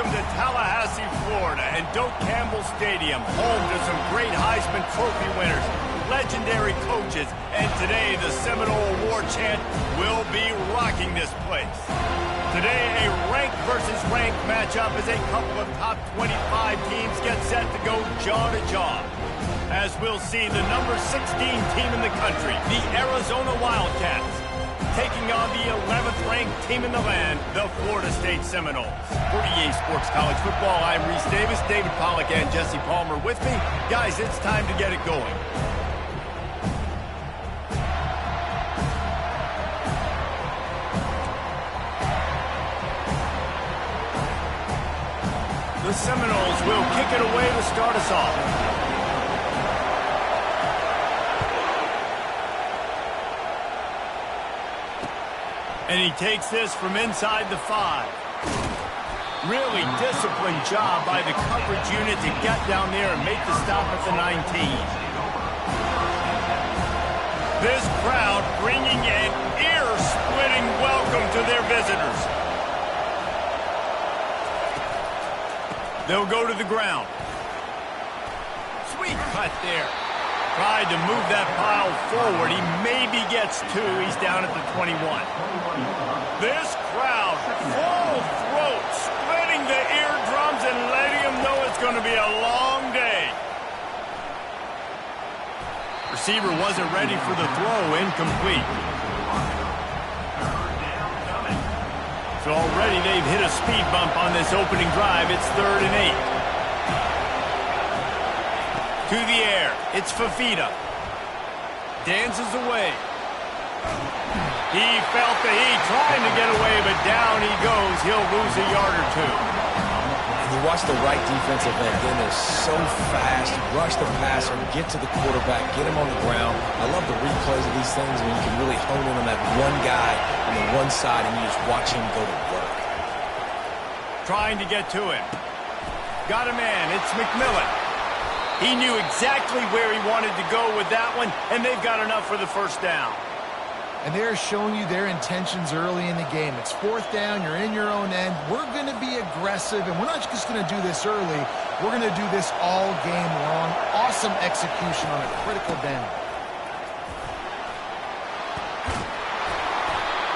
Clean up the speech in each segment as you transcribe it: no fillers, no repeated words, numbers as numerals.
Welcome to Tallahassee, Florida, and Doak Campbell Stadium, home to some great Heisman Trophy winners, legendary coaches, and today the Seminole Award chant will be rocking this place. Today, a ranked versus ranked matchup as a couple of top 25 teams get set to go jaw to jaw. As we'll see, the number 16 team in the country, the Arizona Wildcats, taking on the 11th ranked team in the land, the Florida State Seminoles. For EA Sports College Football, I'm Reese Davis, David Pollack and Jesse Palmer with me. Guys, it's time to get it going. The Seminoles will kick it away to start us off. And he takes this from inside the 5. Really disciplined job by the coverage unit to get down there and make the stop at the 19. This crowd bringing an ear-splitting welcome to their visitors. They'll go to the ground. Sweet cut there. Tried to move that pile forward. He maybe gets 2. He's down at the 21. This crowd, full throat, splitting the eardrums and letting them know it's going to be a long day. Receiver wasn't ready for the throw, incomplete. So already they've hit a speed bump on this opening drive. It's 3rd and 8. To the air, it's Fafita. Dances away. He felt the heat, trying to get away, but down he goes. He'll lose a yard or 2. And you watch the right defensive end. Then they're so fast. Rush the passer, get to the quarterback, get him on the ground. I love the replays of these things when you can really hone in on that one guy on the one side and you just watch him go to work. Trying to get to him. Got a man. It's McMillan. He knew exactly where he wanted to go with that one, and they've got enough for the first down. And they're showing you their intentions early in the game. It's 4th down, you're in your own end. We're going to be aggressive, and we're not just going to do this early. We're going to do this all game long. Awesome execution on a critical down.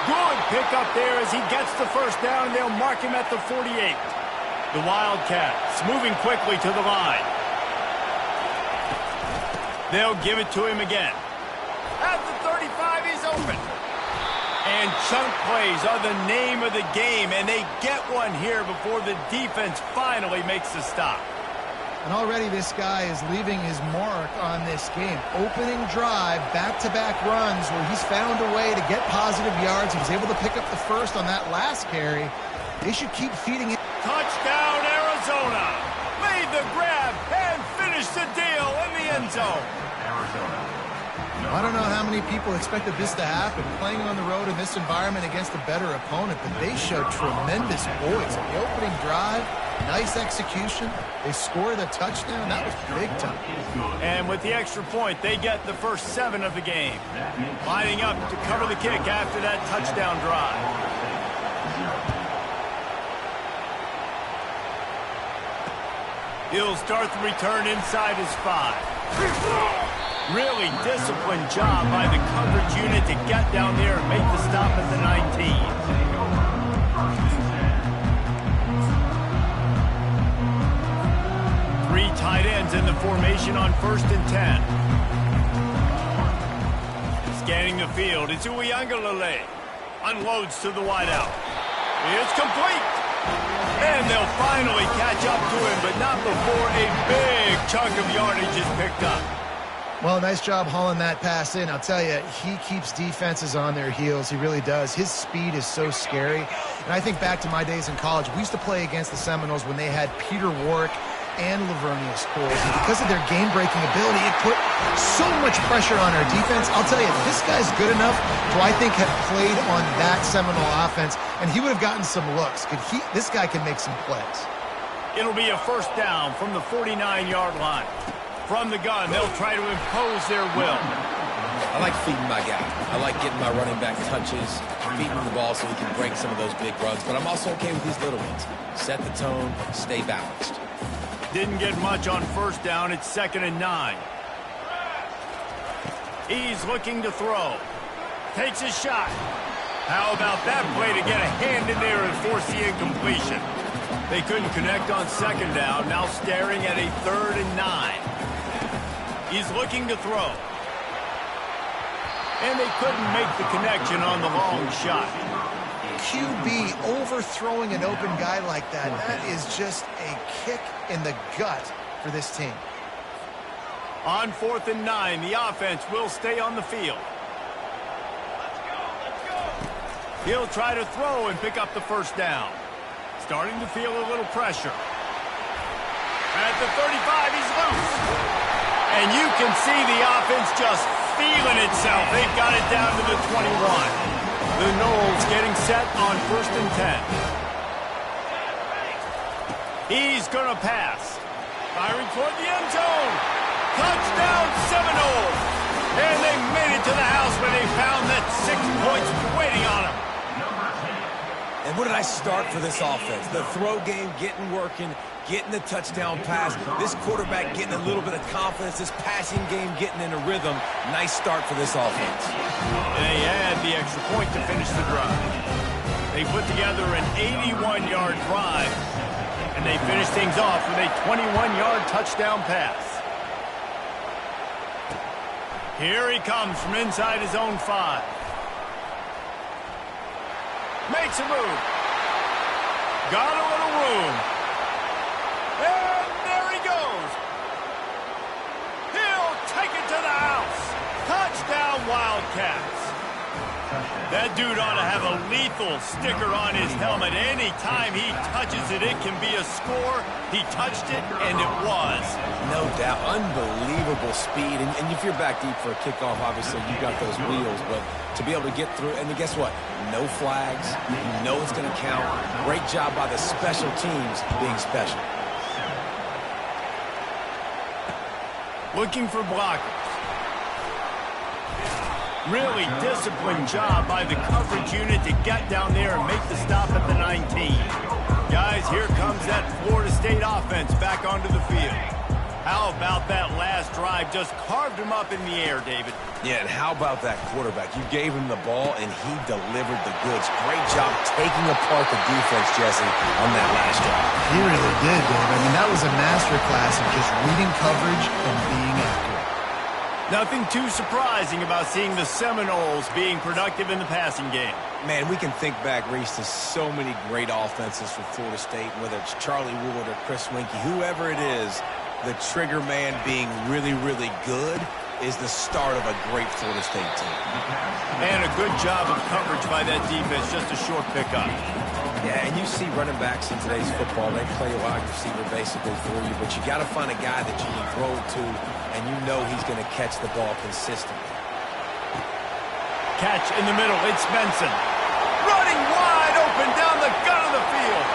Good pickup there as he gets the first down, and they'll mark him at the 48. The Wildcats moving quickly to the line. They'll give it to him again. At the 35, he's open. And chunk plays are the name of the game, and they get one here before the defense finally makes the stop. And already this guy is leaving his mark on this game. Opening drive, back-to-back runs where he's found a way to get positive yards. He was able to pick up the first on that last carry. They should keep feeding it. Touchdown, Arizona. Made the grab and finished the deal in the end zone. I don't know how many people expected this to happen, playing on the road in this environment against a better opponent, but they showed tremendous poise. The opening drive, nice execution. They scored a touchdown. That was big time. And with the extra point, they get the first 7 of the game. Lining up to cover the kick after that touchdown drive. He'll start the return inside his 5. Really disciplined job by the coverage unit to get down there and make the stop at the 19. Three tight ends in the formation on 1st and 10. Scanning the field, it's Uiagalelei. Unloads to the wideout. It's complete. And they'll finally catch up to him, but not before a big chunk of yardage is picked up. Well, nice job hauling that pass in. I'll tell you, he keeps defenses on their heels. He really does. His speed is so scary. And I think back to my days in college. We used to play against the Seminoles when they had Peter Warrick and Lavernius Coles. And because of their game-breaking ability, it put so much pressure on our defense. I'll tell you, this guy's good enough to, I think, have played on that Seminole offense, and he would have gotten some looks. This guy can make some plays. It'll be a first down from the 49-yard line. From the gun, they'll try to impose their will. I like feeding my guy. I like getting my running back touches, feeding him the ball so he can break some of those big runs. But I'm also okay with these little ones. Set the tone, stay balanced. Didn't get much on first down. It's 2nd and 9. He's looking to throw. Takes a shot. How about that play to get a hand in there and force the incompletion? They couldn't connect on 2nd down. Now staring at a 3rd and 9. He's looking to throw. And they couldn't make the connection on the long shot. QB overthrowing an open guy like that, that is just a kick in the gut for this team. On 4th and 9, the offense will stay on the field. He'll try to throw and pick up the first down. Starting to feel a little pressure. At the 35, he's loose. And you can see the offense just feeling itself. They've got it down to the 21. The Noles getting set on 1st and 10. He's going to pass. Firing toward the end zone. Touchdown Seminoles. And they made it to the house when they found that 6 points waiting on them. And what did I start for this offense? The throw game getting working, getting the touchdown pass. This quarterback getting a little bit of confidence. This passing game getting in a rhythm. Nice start for this offense. They had the extra point to finish the drive. They put together an 81-yard drive, and they finished things off with a 21-yard touchdown pass. Here he comes from inside his own 5. Makes a move. Got a little room. And there he goes. He'll take it to the house. Touchdown Wildcats. That dude ought to have a lethal sticker on his helmet. Anytime he touches it, it can be a score. He touched it, and it was. No doubt. Unbelievable speed. And if you're back deep for a kickoff, obviously you got those wheels. But to be able to get through, and guess what? No flags. You know it's going to count. Great job by the special teams being special. Looking for blockers. Really disciplined job by the coverage unit to get down there and make the stop at the 19. Guys, here comes that Florida State offense back onto the field. How about that last drive? Just carved him up in the air, David. Yeah, and how about that quarterback? You gave him the ball, and he delivered the goods. Great job taking apart the defense, Jesse, on that last drive. He really did, Dave. I mean, that was a masterclass of just reading coverage and being accurate. Nothing too surprising about seeing the Seminoles being productive in the passing game. Man, we can think back, Reese, to so many great offenses for Florida State, whether it's Charlie Wood or Chris Winkie, whoever it is, the trigger man being really, really good is the start of a great Florida State team. And a good job of coverage by that defense, just a short pickup. Yeah, and you see running backs in today's football, they play a wide receiver basically for you, but you got to find a guy that you can throw to, and you know he's going to catch the ball consistently. Catch in the middle, it's Benson. Running wide open down the gut of the field.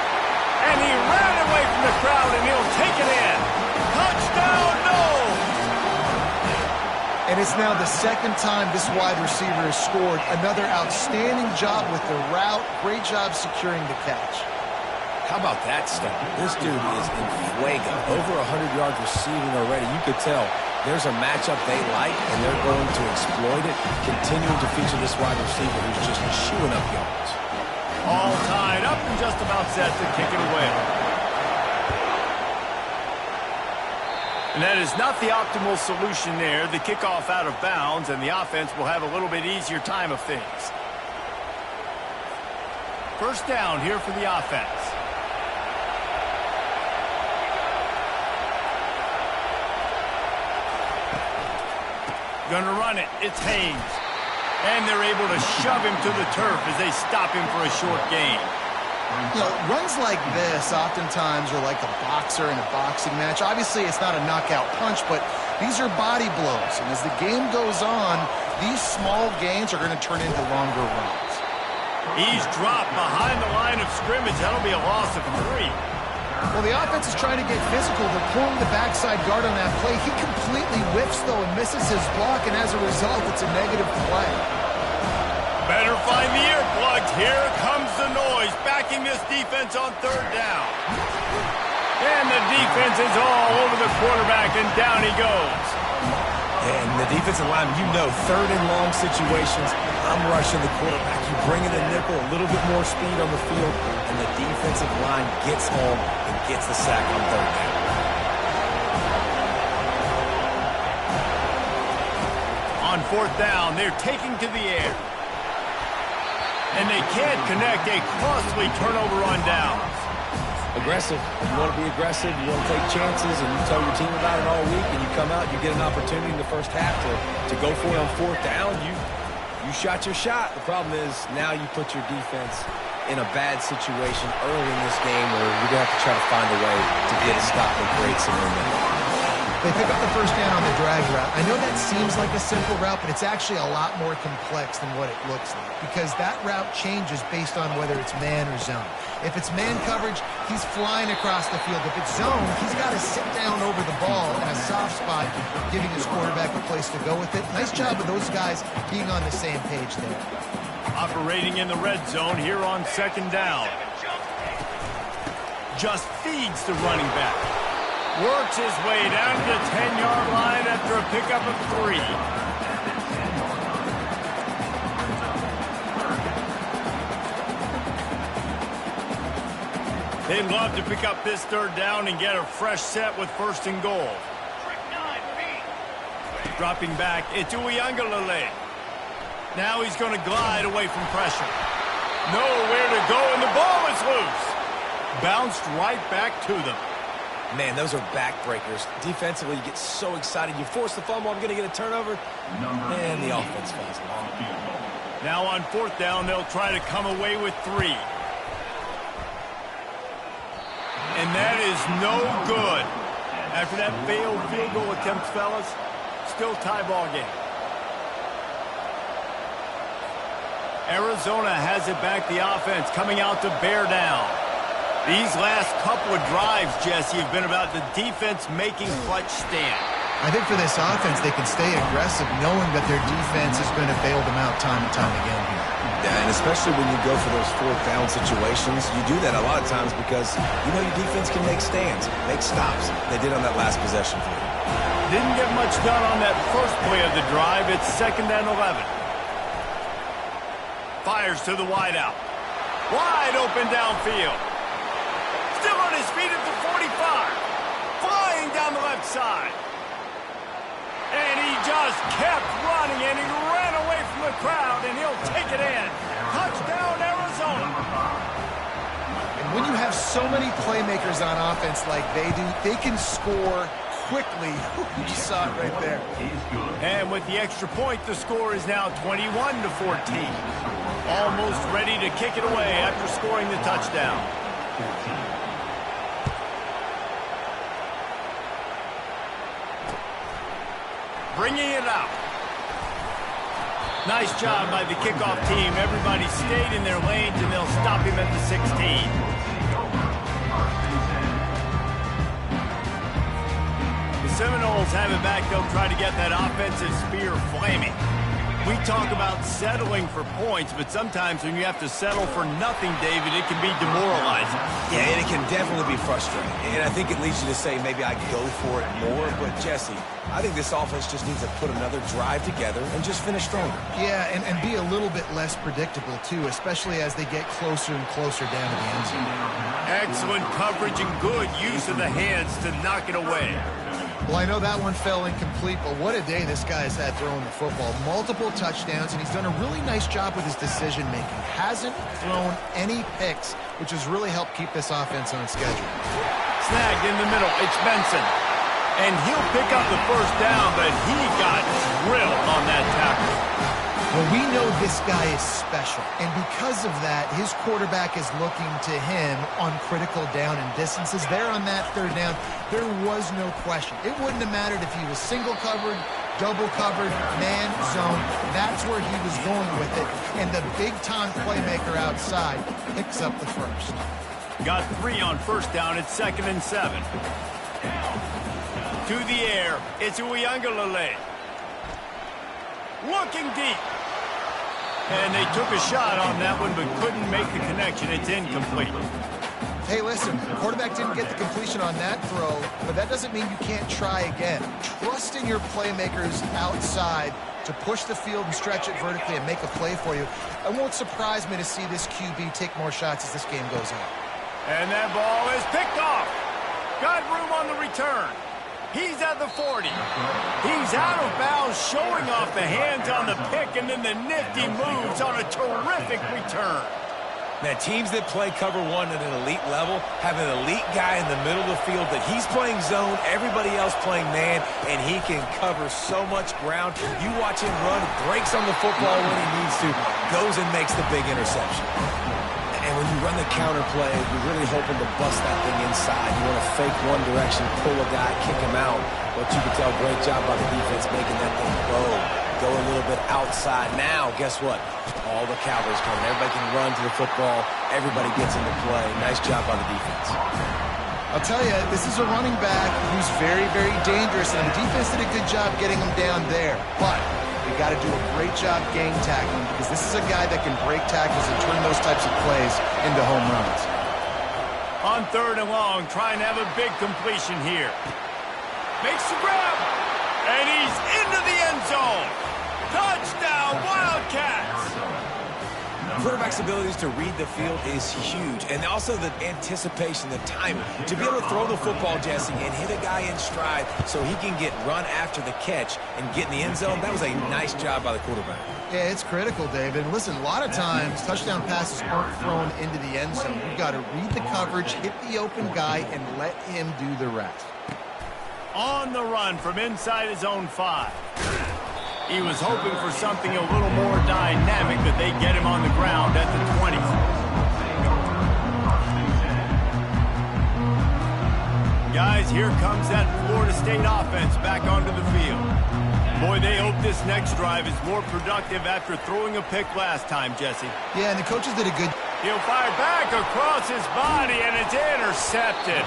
And he ran away from the crowd, and he'll take it in. Touchdown, Noles! And it's now the 2nd time this wide receiver has scored. Another outstanding job with the route. Great job securing the catch. How about that stuff? This dude is in fuego. Over 100 yards receiving already. You could tell there's a matchup they like, and they're going to exploit it, continuing to feature this wide receiver who's just chewing up yards. All tied up and just about set to kick it away. And that is not the optimal solution there. The kickoff out of bounds, and the offense will have a little bit easier time of things. First down here for the offense. Gonna run it. It's Haynes. And they're able to shove him to the turf as they stop him for a short gain. You know, runs like this oftentimes are like a boxer in a boxing match. Obviously, it's not a knockout punch, but these are body blows. And as the game goes on, these small gains are going to turn into longer runs. He's dropped behind the line of scrimmage. That'll be a loss of 3. Well, the offense is trying to get physical. They're pulling the backside guard on that play. He completely whiffs, though, and misses his block, and as a result, it's a negative play. Better find the earplugs. Here comes the noise, backing this defense on third down. And the defense is all over the quarterback, and down he goes. And the defensive line, you know, third and long situations, I'm rushing the quarterback. You bring in the nickel, a little bit more speed on the field, and the defensive line gets home and gets the sack on third down. On fourth down, they're taking to the air. And they can't connect, a costly turnover on downs. Aggressive. You want to be aggressive, you want to take chances, and you tell your team about it all week, and you come out, you get an opportunity in the first half to go for it on fourth down. You shot your shot. The problem is now you put your defense in a bad situation early in this game where you're going to have to try to find a way to get a stop and create some momentum. They pick up the first down on the drag route. I know that seems like a simple route, but it's actually a lot more complex than what it looks like because that route changes based on whether it's man or zone. If it's man coverage, he's flying across the field. If it's zone, he's got to sit down over the ball in a soft spot, giving his quarterback a place to go with it. Nice job of those guys being on the same page there. Operating in the red zone here on second down. Just feeds the running back. Works his way down to the 10-yard line after a pickup of 3. They'd love to pick up this third down and get a fresh set with first and goal. Dropping back, it's Uiagalelei. Now he's going to glide away from pressure. Nowhere to go, and the ball is loose. Bounced right back to them. Man, those are backbreakers. Defensively, you get so excited. You force the fumble, I'm going to get a turnover. And the offense falls along. Now on fourth down, they'll try to come away with 3. And that is no good. After that failed field goal attempt, fellas, still tie ball game. Arizona has it back, the offense coming out to bear down. These last couple of drives, Jesse, have been about the defense making clutch stand. I think for this offense, they can stay aggressive knowing that their defense is going to bail them out time and time again here. Yeah, and especially when you go for those fourth down situations, you do that a lot of times because you know your defense can make stands, make stops. They did on that last possession for you. Didn't get much done on that first play of the drive. It's 2nd and 11. Fires to the wideout. Wide open downfield. Still on his feet at the 45. Flying down the left side. And he just kept running, and he ran away from the crowd, and he'll take it in. Touchdown, Arizona. And when you have so many playmakers on offense like they do, they can score quickly. You saw it right there. And with the extra point, the score is now 21-14. Almost ready to kick it away after scoring the touchdown. Bringing it out. Nice job by the kickoff team. Everybody stayed in their lanes, and they'll stop him at the 16. The Seminoles have it back. They'll try to get that offensive spear flaming. We talk about settling for points, but sometimes when you have to settle for nothing, David, it can be demoralizing. Yeah, and it can definitely be frustrating. And I think it leads you to say maybe I go for it more. But, Jesse, I think this offense just needs to put another drive together and just finish stronger. Yeah, and be a little bit less predictable, too, especially as they get closer and closer down to the end zone. Excellent coverage and good use of the hands to knock it away. Well, I know that one fell incomplete, but what a day this guy has had throwing the football. Multiple touchdowns, and he's done a really nice job with his decision-making. Hasn't thrown any picks, which has really helped keep this offense on schedule. Snagged in the middle. It's Benson. And he'll pick up the first down, but he got drilled on that tackle. Well, we know this guy is special, and because of that, his quarterback is looking to him on critical down and distances. There on that third down, there was no question. It wouldn't have mattered if he was single covered, double covered, man, zone. That's where he was going with it, and the big-time playmaker outside picks up the first. Got 3 on first down at 2nd and 7. To the air, it's Uiagalelei. Looking deep. And they took a shot on that one, but couldn't make the connection. It's incomplete. Hey, listen, the quarterback didn't get the completion on that throw, but that doesn't mean you can't try again. Trust in your playmakers outside to push the field and stretch it vertically and make a play for you. It won't surprise me to see this QB take more shots as this game goes on. And that ball is picked off. Got room on the return. He's at the 40. He's out of bounds, showing off the hands on the pick, and then the nifty moves on a terrific return. Man, teams that play cover one at an elite level have an elite guy in the middle of the field that he's playing zone, everybody else playing man, and he can cover so much ground. You watch him run, breaks on the football when he needs to, goes and makes the big interception. And when you run the counter play, you're really hoping to bust that thing inside. You want to fake one direction, pull a guy, kick him out. But you can tell, great job by the defense making that thing go a little bit outside. Now, guess what? All the Cowboys coming. Everybody can run to the football. Everybody gets into play. Nice job by the defense. I'll tell you, this is a running back who's very, very dangerous, and the defense did a good job getting him down there. But you got to do a great job gang tackling, because this is a guy that can break tackles and turn those types of plays into home runs. On 3rd and long, trying to have a big completion here. Makes the grab, and he's into the end zone. Touchdown, Wildcats! Quarterback's abilities to read the field is huge, and also the anticipation, the timing. To be able to throw the football, Jesse, and hit a guy in stride so he can get run after the catch and get in the end zone, that was a nice job by the quarterback. Yeah, it's critical, David. Listen, a lot of times, touchdown passes aren't thrown into the end zone. You've got to read the coverage, hit the open guy, and let him do the rest. On the run from inside his own 5. He was hoping for something a little more dynamic, but they get him on the ground at the 20. Guys, here comes that Florida State offense back onto the field. Boy, they hope this next drive is more productive after throwing a pick last time, Jesse. Yeah, and the coaches did a good... He'll fire back across his body, and it's intercepted.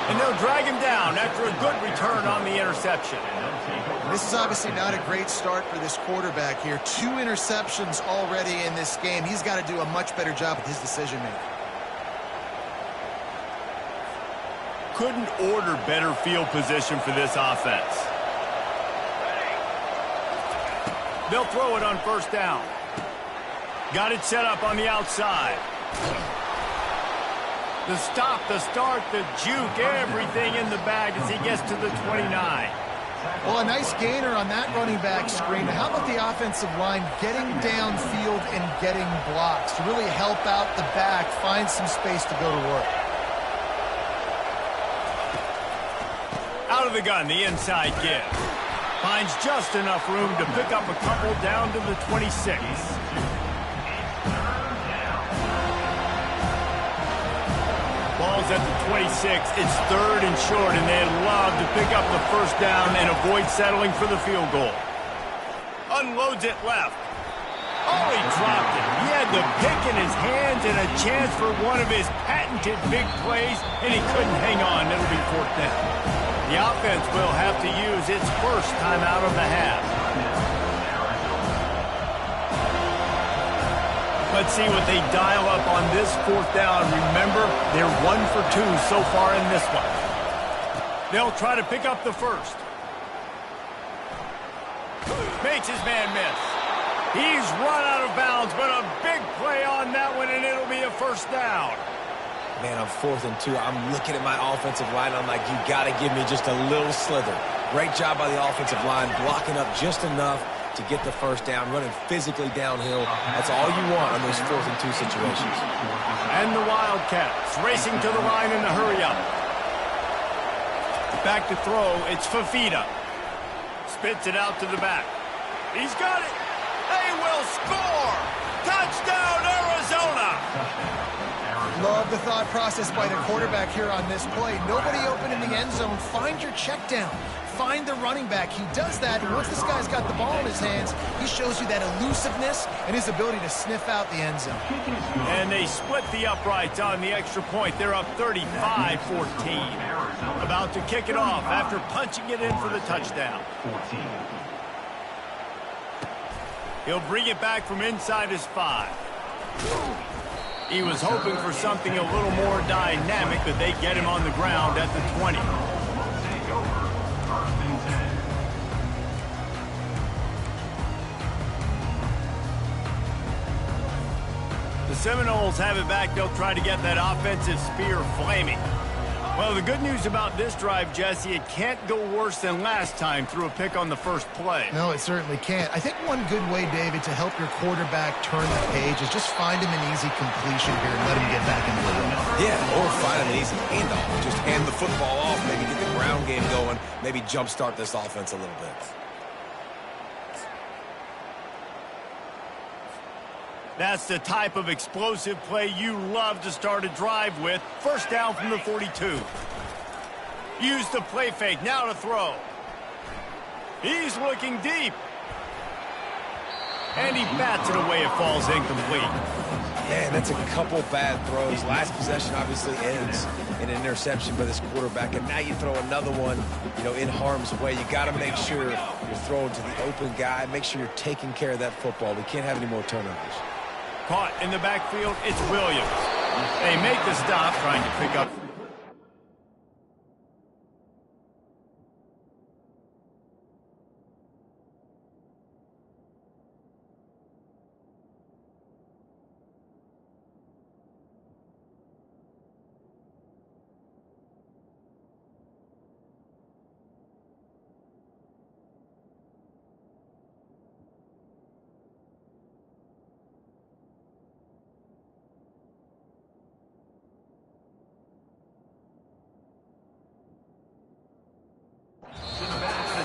And they'll drag him down after a good return on the interception. This is obviously not a great start for this quarterback here. 2 interceptions already in this game. He's got to do a much better job with his decision-making. Couldn't order better field position for this offense. They'll throw it on 1st down. Got it set up on the outside. The stop, the start, the juke, everything in the bag as he gets to the 29. Well, a nice gainer on that running back screen. How about the offensive line getting downfield and getting blocks to really help out the back, find some space to go to work? Out of the gun, the inside give. Finds just enough room to pick up a couple down to the 26. Ball's at the 26. It's 3rd and short, and they'd love to pick up the 1st down and avoid settling for the field goal. Unloads it left. Oh, he dropped it. He had the pick in his hands and a chance for one of his patented big plays, and he couldn't hang on. It'll be 4th down. The offense will have to use its first time out of the half. Let's see what they dial up on this 4th down. Remember, they're 1 for 2 so far in this one. They'll try to pick up the 1st. Makes his man miss. He's run out of bounds, but a big play on that one, and it'll be a 1st down. Man, I'm 4th and 2. I'm looking at my offensive line. I'm like, you got to give me just a little slither. Great job by the offensive line, blocking up just enough to get the 1st down, running physically downhill. That's all you want on those 4th and 2 situations. And the Wildcats racing to the line in a hurry up. Back to throw, it's Fafita. Spits it out to the back. He's got it. They will score! Touchdown, Arizona! Love the thought process by the quarterback here on this play. Nobody open in the end zone. Find your check down. Find the running back. He does that, and once this guy's got the ball in his hands, he shows you that elusiveness and his ability to sniff out the end zone. And they split the uprights on the extra point. They're up 35-14. About to kick it off after punching it in for the touchdown. He'll bring it back from inside his 5. He was hoping for something a little more dynamic, but they get him on the ground at the 20. The Seminoles have it back. They'll try to get that offensive spear flaming. Well, the good news about this drive, Jesse, it can't go worse than last time through a pick on the first play. No, it certainly can't. I think one good way, David, to help your quarterback turn the page is just find him an easy completion here and let him get back into the run. Yeah, or find him an easy handoff. Just hand the football off, maybe get the ground game going, maybe jumpstart this offense a little bit. That's the type of explosive play you love to start a drive with. First down from the 42. Use the play fake. Now to throw. He's looking deep. And he bats it away. It falls incomplete. Man, that's a couple bad throws. Last possession obviously ends in an interception by this quarterback, and now you throw another one, in harm's way. You got to make sure you're throwing to the open guy. Make sure you're taking care of that football. We can't have any more turnovers. Caught in the backfield, it's Williams. They make the stop, trying to pick up.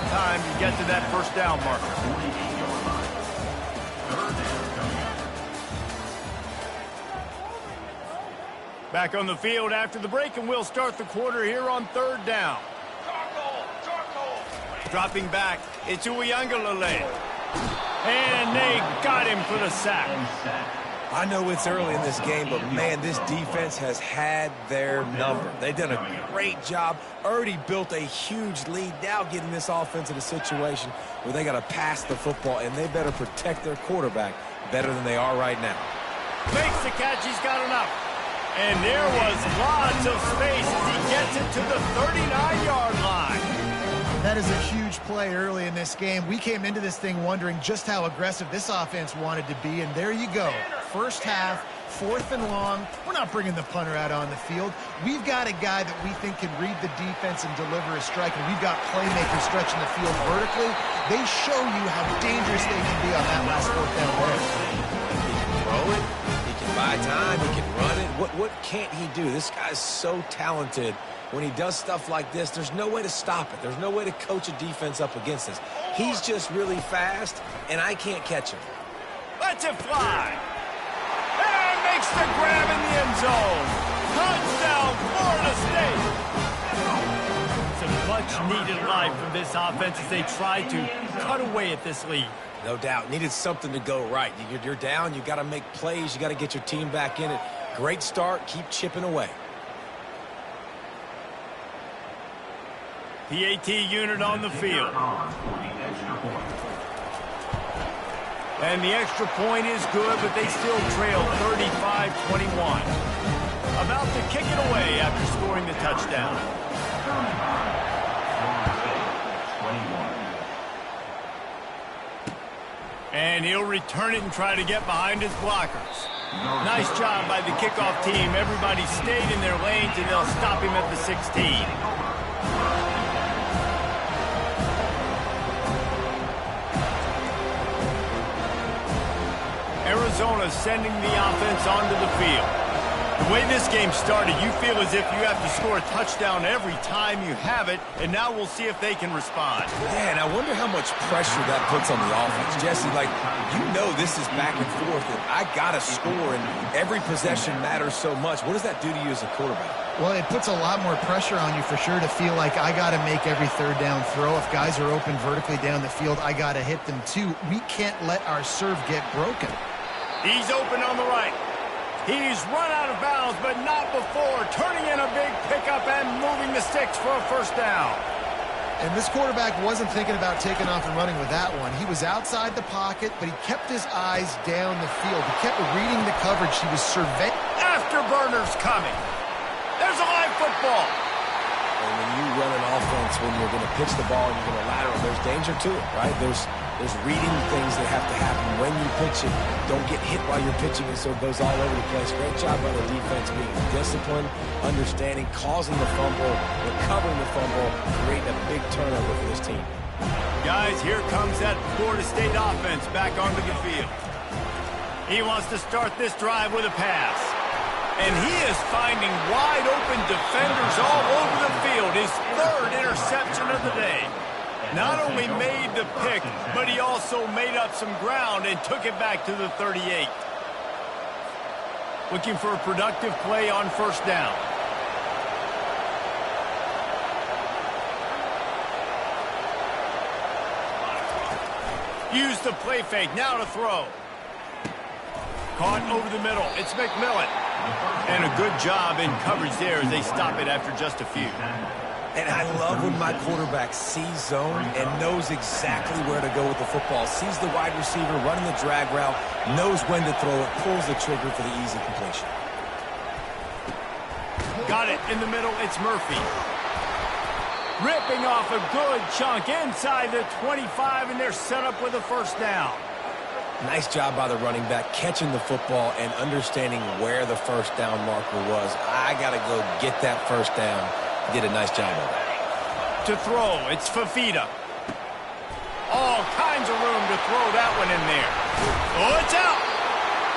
Time to get to that first down marker. Back on the field after the break, and we'll start the quarter here on third down. Dropping back, it's Uiagalelei. And they got him for the sack. I know it's early in this game, but, man, this defense has had their number. They've done a great job, already built a huge lead, now getting this offense in a situation where they got to pass the football, and they better protect their quarterback better than they are right now. Makes the catch. He's got enough. And there was lots of space as he gets it to the 39-yard line. That is a huge play early in this game. We came into this thing wondering just how aggressive this offense wanted to be, and there you go. First half, 4th and long. We're not bringing the punter out on the field. We've got a guy that we think can read the defense and deliver a strike, and we've got playmakers stretching the field vertically. They show you how dangerous they can be on that last 4th down there. He can throw it. He can buy time. He can run it. What can't he do? This guy's so talented. When he does stuff like this, there's no way to stop it. There's no way to coach a defense up against this. He's just really fast, and I can't catch him. Lets it fly. And makes the grab in the end zone. Touchdown, Florida State. Some much-needed life from this offense as they try to cut away at this lead. No doubt. Needed something to go right. You're down. You got to make plays. You got to get your team back in it. Great start. Keep chipping away. PAT unit on the field. And the extra point is good, but they still trail 35-21. About to kick it away after scoring the touchdown. And he'll return it and try to get behind his blockers. Nice job by the kickoff team. Everybody stayed in their lanes, and they'll stop him at the 16. Arizona sending the offense onto the field. The way this game started, you feel as if you have to score a touchdown every time you have it, and now we'll see if they can respond. Yeah, and I wonder how much pressure that puts on the offense. Jesse, like, you know this is back and forth, and I got to score, and every possession matters so much. What does that do to you as a quarterback? Well, it puts a lot more pressure on you for sure to feel like I got to make every third down throw. If guys are open vertically down the field, I got to hit them too. We can't let our serve get broken. He's open on the right. He's run out of bounds, but not before turning in a big pickup and moving the sticks for a first down. And this quarterback wasn't thinking about taking off and running with that one. He was outside the pocket, but he kept his eyes down the field. He kept reading the coverage. He was surveying. Afterburners coming. There's a live football. And when you run an offense, when you're going to pitch the ball and you're going to lateral, there's danger to it, right? There's reading things that have to happen when you pitch it. Don't get hit while you're pitching it, so it goes all over the place. Great job by the defense being disciplined, understanding, causing the fumble, recovering the fumble, creating a big turnover for this team. Guys, here comes that Florida State offense back onto the field. He wants to start this drive with a pass. And he is finding wide-open defenders all over the field. His third interception of the day. Not only made the pick, but he also made up some ground and took it back to the 38. Looking for a productive play on first down. Use the play fake. Now to throw. Caught over the middle. It's McMillan. And a good job in coverage there as they stop it after just a few. And I love when my quarterback sees zone and knows exactly where to go with the football. Sees the wide receiver running the drag route, knows when to throw it, pulls the trigger for the easy completion. Got it in the middle. It's Murphy. Ripping off a good chunk inside the 25, and they're set up with a first down. Nice job by the running back, catching the football and understanding where the first down marker was. I got to go get that first down. Did a nice job of it. To throw, it's Fafita. All kinds of room to throw that one in there. Oh, it's out.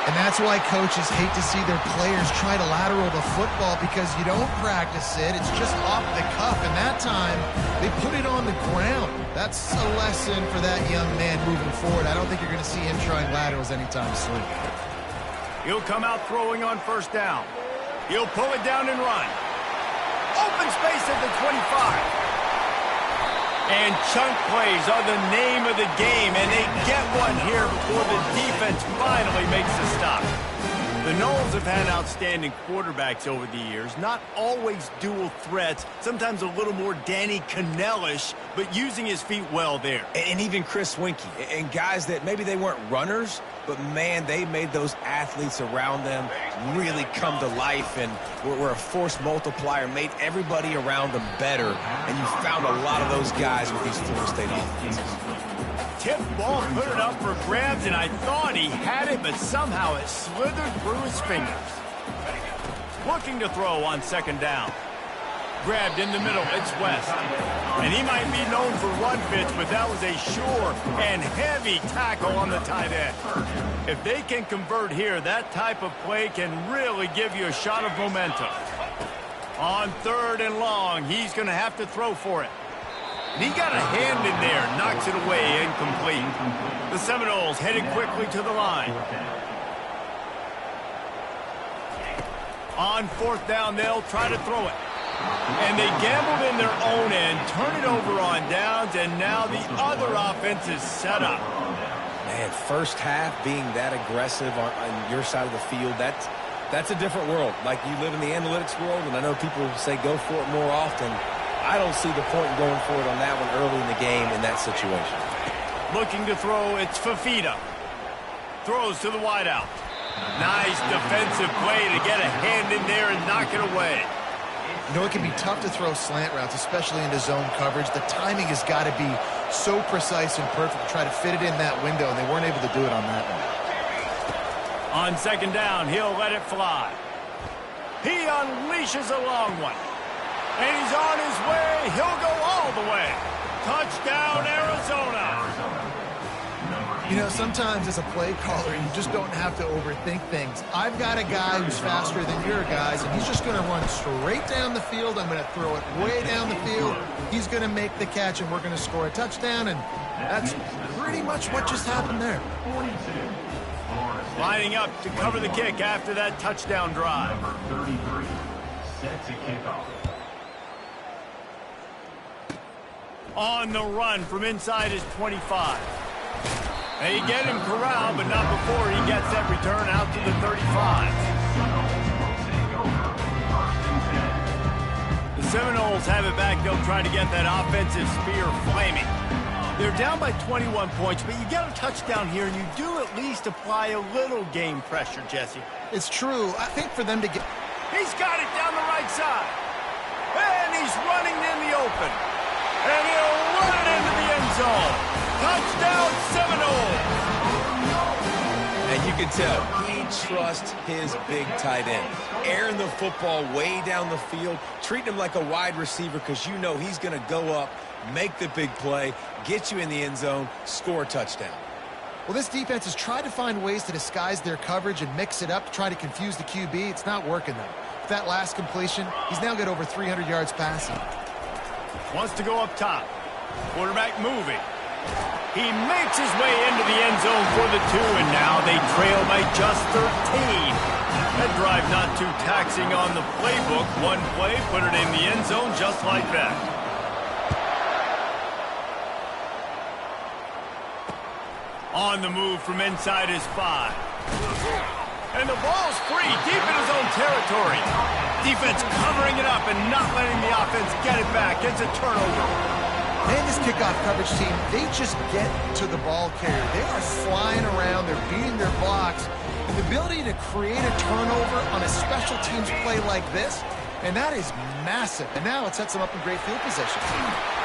And that's why coaches hate to see their players try to lateral the football because you don't practice it. It's just off the cuff. And that time, they put it on the ground. That's a lesson for that young man moving forward. I don't think you're going to see him trying laterals anytime soon. He'll come out throwing on first down. He'll pull it down and run. Open space at the 25. And chunk plays are the name of the game, and they get one here before the defense finally makes the stop. The Noles have had outstanding quarterbacks over the years, not always dual threats, sometimes a little more Danny Cannell-ish, but using his feet well there. And even Chris Winkie, and guys that maybe they weren't runners, but man, they made those athletes around them really come to life and were a force multiplier, made everybody around them better, and you found a lot of those guys with these Florida State offenses. Tip ball, put it up for grabs, and I thought he had it, but somehow it slithered through his fingers. Looking to throw on second down. Grabbed in the middle, it's West. And he might be known for run fits, but that was a sure and heavy tackle on the tight end. If they can convert here, that type of play can really give you a shot of momentum. On third and long, he's going to have to throw for it. And he got a hand in there, knocks it away, incomplete. The Seminoles headed quickly to the line. On fourth down, they'll try to throw it. And they gambled in their own end, turn it over on downs, and now the other offense is set up. Man, first half being that aggressive on your side of the field, that's a different world. Like, you live in the analytics world, and I know people say go for it more often. I don't see the point in going for it on that one early in the game in that situation. Looking to throw, it's Fafita. Throws to the wideout. Nice defensive play to get a hand in there and knock it away. You know, it can be tough to throw slant routes, especially into zone coverage. The timing has got to be so precise and perfect to try to fit it in that window, and they weren't able to do it on that one. On second down, he'll let it fly. He unleashes a long one. And he's on his way. He'll go all the way. Touchdown, Arizona. You know, sometimes as a play caller, you just don't have to overthink things. I've got a guy who's faster than your guys, and he's just going to run straight down the field. I'm going to throw it way down the field. He's going to make the catch, and we're going to score a touchdown, and that's pretty much what just happened there. Lining up to cover the kick after that touchdown drive. Number 33 sets a kickoff. On the run from inside his 25. They get him corralled, but not before he gets that return out to the 35. The Seminoles have it back. They'll try to get that offensive spear flaming. They're down by 21 points, but you get a touchdown here, and you do at least apply a little game pressure, Jesse. It's true. I think for them to get... He's got it down the right side. And he's running in the open. And he'll run it into the end zone. Touchdown, Seminoles! And you can tell he trusts his big tight end. Airing the football way down the field, treating him like a wide receiver because you know he's going to go up, make the big play, get you in the end zone, score a touchdown. Well, this defense has tried to find ways to disguise their coverage and mix it up to try to confuse the QB. It's not working, though. With that last completion, he's now got over 300 yards passing. Wants to go up top. Quarterback moving. He makes his way into the end zone for the 2, and now they trail by just 13. That drive not too taxing on the playbook. One play, put it in the end zone just like that. On the move from inside his 5. And the ball's free, deep in his own territory. Defense covering it up and not letting the offense get it back. It's a turnover. And this kickoff coverage team, they just get to the ball carrier. They are flying around. They're beating their blocks. And the ability to create a turnover on a special teams play like this, and that is massive. And now it sets them up in great field position.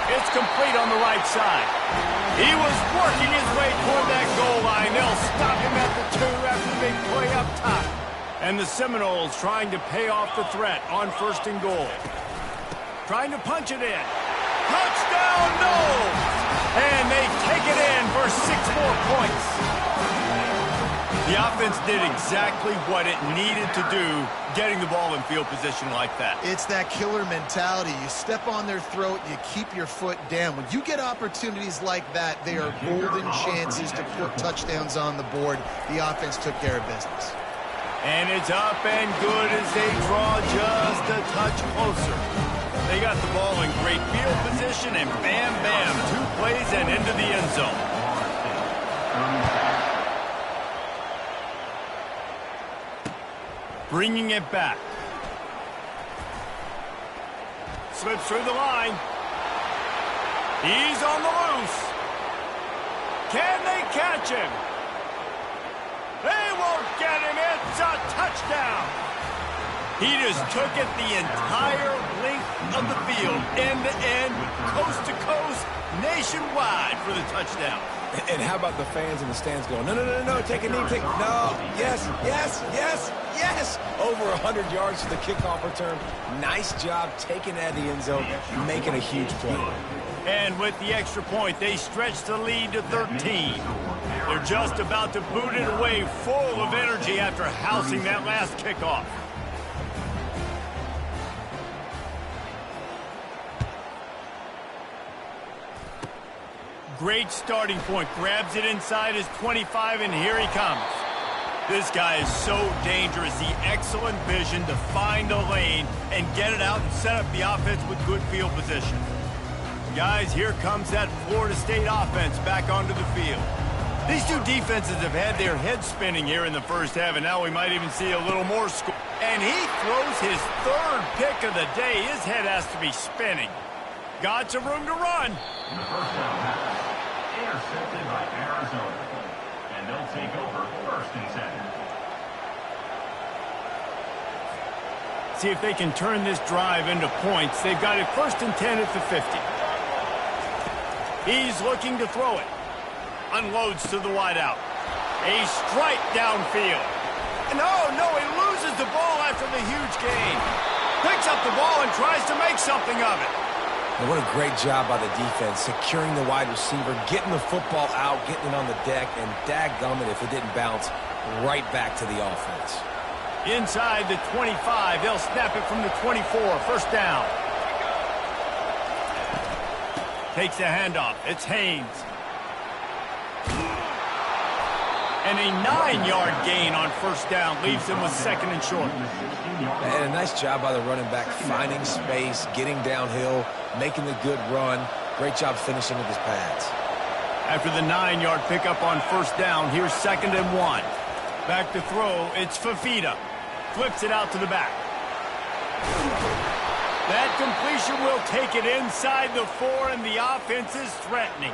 It's complete on the right side. He was working his way toward that goal line. They'll stop him at the 2 after the big play up top. And the Seminoles trying to pay off the threat on 1st and goal. Trying to punch it in. Touchdown, no! And they take it in for 6 more points. The offense did exactly what it needed to do, getting the ball in field position like that. It's that killer mentality. You step on their throat, you keep your foot down. When you get opportunities like that, they are golden chances to put touchdowns on the board. The offense took care of business. And it's up and good as they draw just a touch closer. They got the ball in great field position, and bam, bam, 2 plays and into the end zone. Bringing it back. Slips through the line. He's on the loose. Can they catch him? They won't get him. It's a touchdown. He just took it the entire length of the field, end to end, coast to coast, nationwide for the touchdown. And how about the fans in the stands going, no, no, no, no, take a knee, take, no, yes, yes, yes, yes. Over 100 yards to the kickoff return. Nice job taking it out of the end zone, making a huge play. And with the extra point, they stretch the lead to 13. They're just about to boot it away, full of energy after housing that last kickoff. Great starting point. Grabs it inside his 25, and here he comes. This guy is so dangerous. The excellent vision to find a lane and get it out and set up the offense with good field position. Guys, here comes that Florida State offense back onto the field. These two defenses have had their heads spinning here in the first half, and now we might even see a little more score. And he throws his 3rd pick of the day. His head has to be spinning. Got some room to run. The first down pass intercepted by Arizona. And they'll take over 1st and 10. See if they can turn this drive into points. They've got it 1st and 10 at the 50. He's looking to throw it. Unloads to the wideout. A strike downfield. No, he loses the ball after the huge gain. Picks up the ball and tries to make something of it. And what a great job by the defense, securing the wide receiver, getting the football out, getting it on the deck, and dadgummit if it didn't bounce right back to the offense. Inside the 25, they'll snap it from the 24, first down. Takes the handoff, it's Haynes. And a 9-yard gain on first down leaves him with second and short. And a nice job by the running back, finding space, getting downhill, making the good run. Great job finishing with his pads. After the 9-yard pickup on first down, here's 2nd and 1. Back to throw, it's Fifita. Flips it out to the back. That completion will take it inside the 4, and the offense is threatening.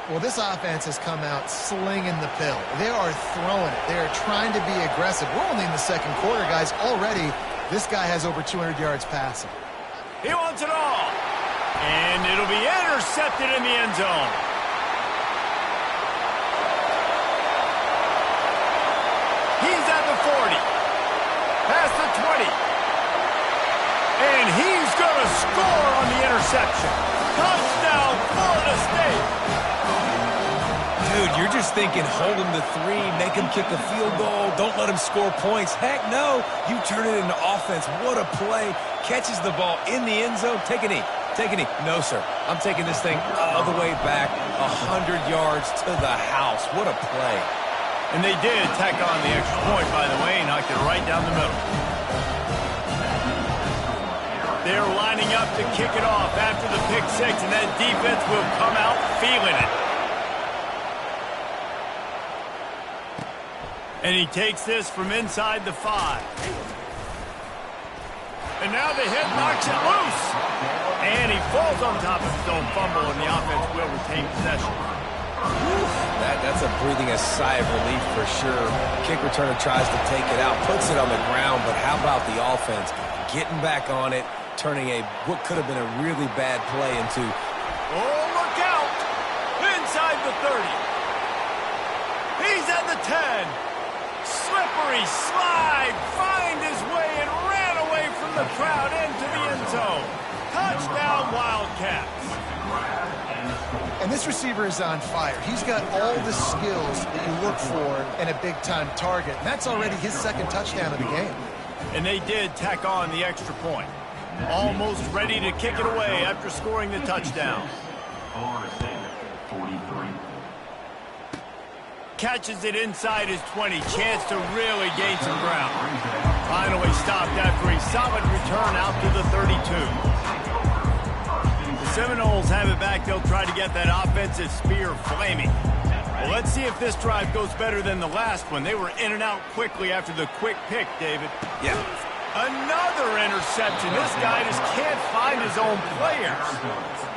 Well, this offense has come out slinging the pill. They are throwing it. They are trying to be aggressive. We're only in the second quarter, guys. Already, this guy has over 200 yards passing. He wants it all. And it'll be intercepted in the end zone. He's at the 40. Past the 20. And he's going to score on the interception. Touchdown, Florida State. Dude, you're just thinking, hold him to 3, make him kick a field goal, don't let him score points. Heck no, you turn it into offense. What a play. Catches the ball in the end zone. Take a knee. Take a knee. No, sir. I'm taking this thing all the way back 100 yards to the house. What a play. And they did tack on the extra point, by the way, knocked it right down the middle. They're lining up to kick it off after the pick 6, and that defense will come out feeling it. And he takes this from inside the 5. And now the hit knocks it loose. And he falls on top of his own fumble, and the offense will retain possession. That's a breathing a sigh of relief for sure. Kick returner tries to take it out, puts it on the ground, but how about the offense getting back on it, turning what could have been a really bad play into... Oh, look out! Inside the 30. He's at the 10. Slippery slide, find his way and ran away from the crowd into the end zone. Touchdown, Wildcats. And this receiver is on fire. He's got all the skills that you look for in a big-time target. And that's already his 2nd touchdown of the game. And they did tack on the extra point. Almost ready to kick it away after scoring the touchdown. Catches it inside his 20. Chance to really gain some ground. Finally stopped after a solid return out to the 32. The Seminoles have it back. They'll try to get that offensive spear flaming. Well, let's see if this drive goes better than the last one. They were in and out quickly after the quick pick, David. Yeah. Another interception. This guy just can't find his own players.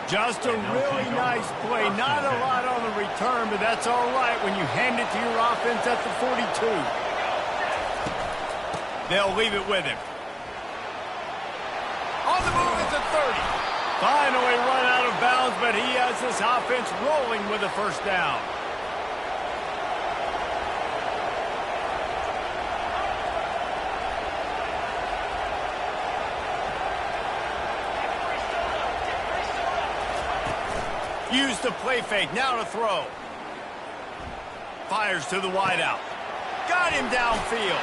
Just a really nice play. Not a lot on the return, but that's all right when you hand it to your offense at the 42. They'll leave it with him. On the move at the 30. Finally run out of bounds, but he has this offense rolling with a first down. Used the play fake, now to throw. Fires to the wideout. Got him downfield.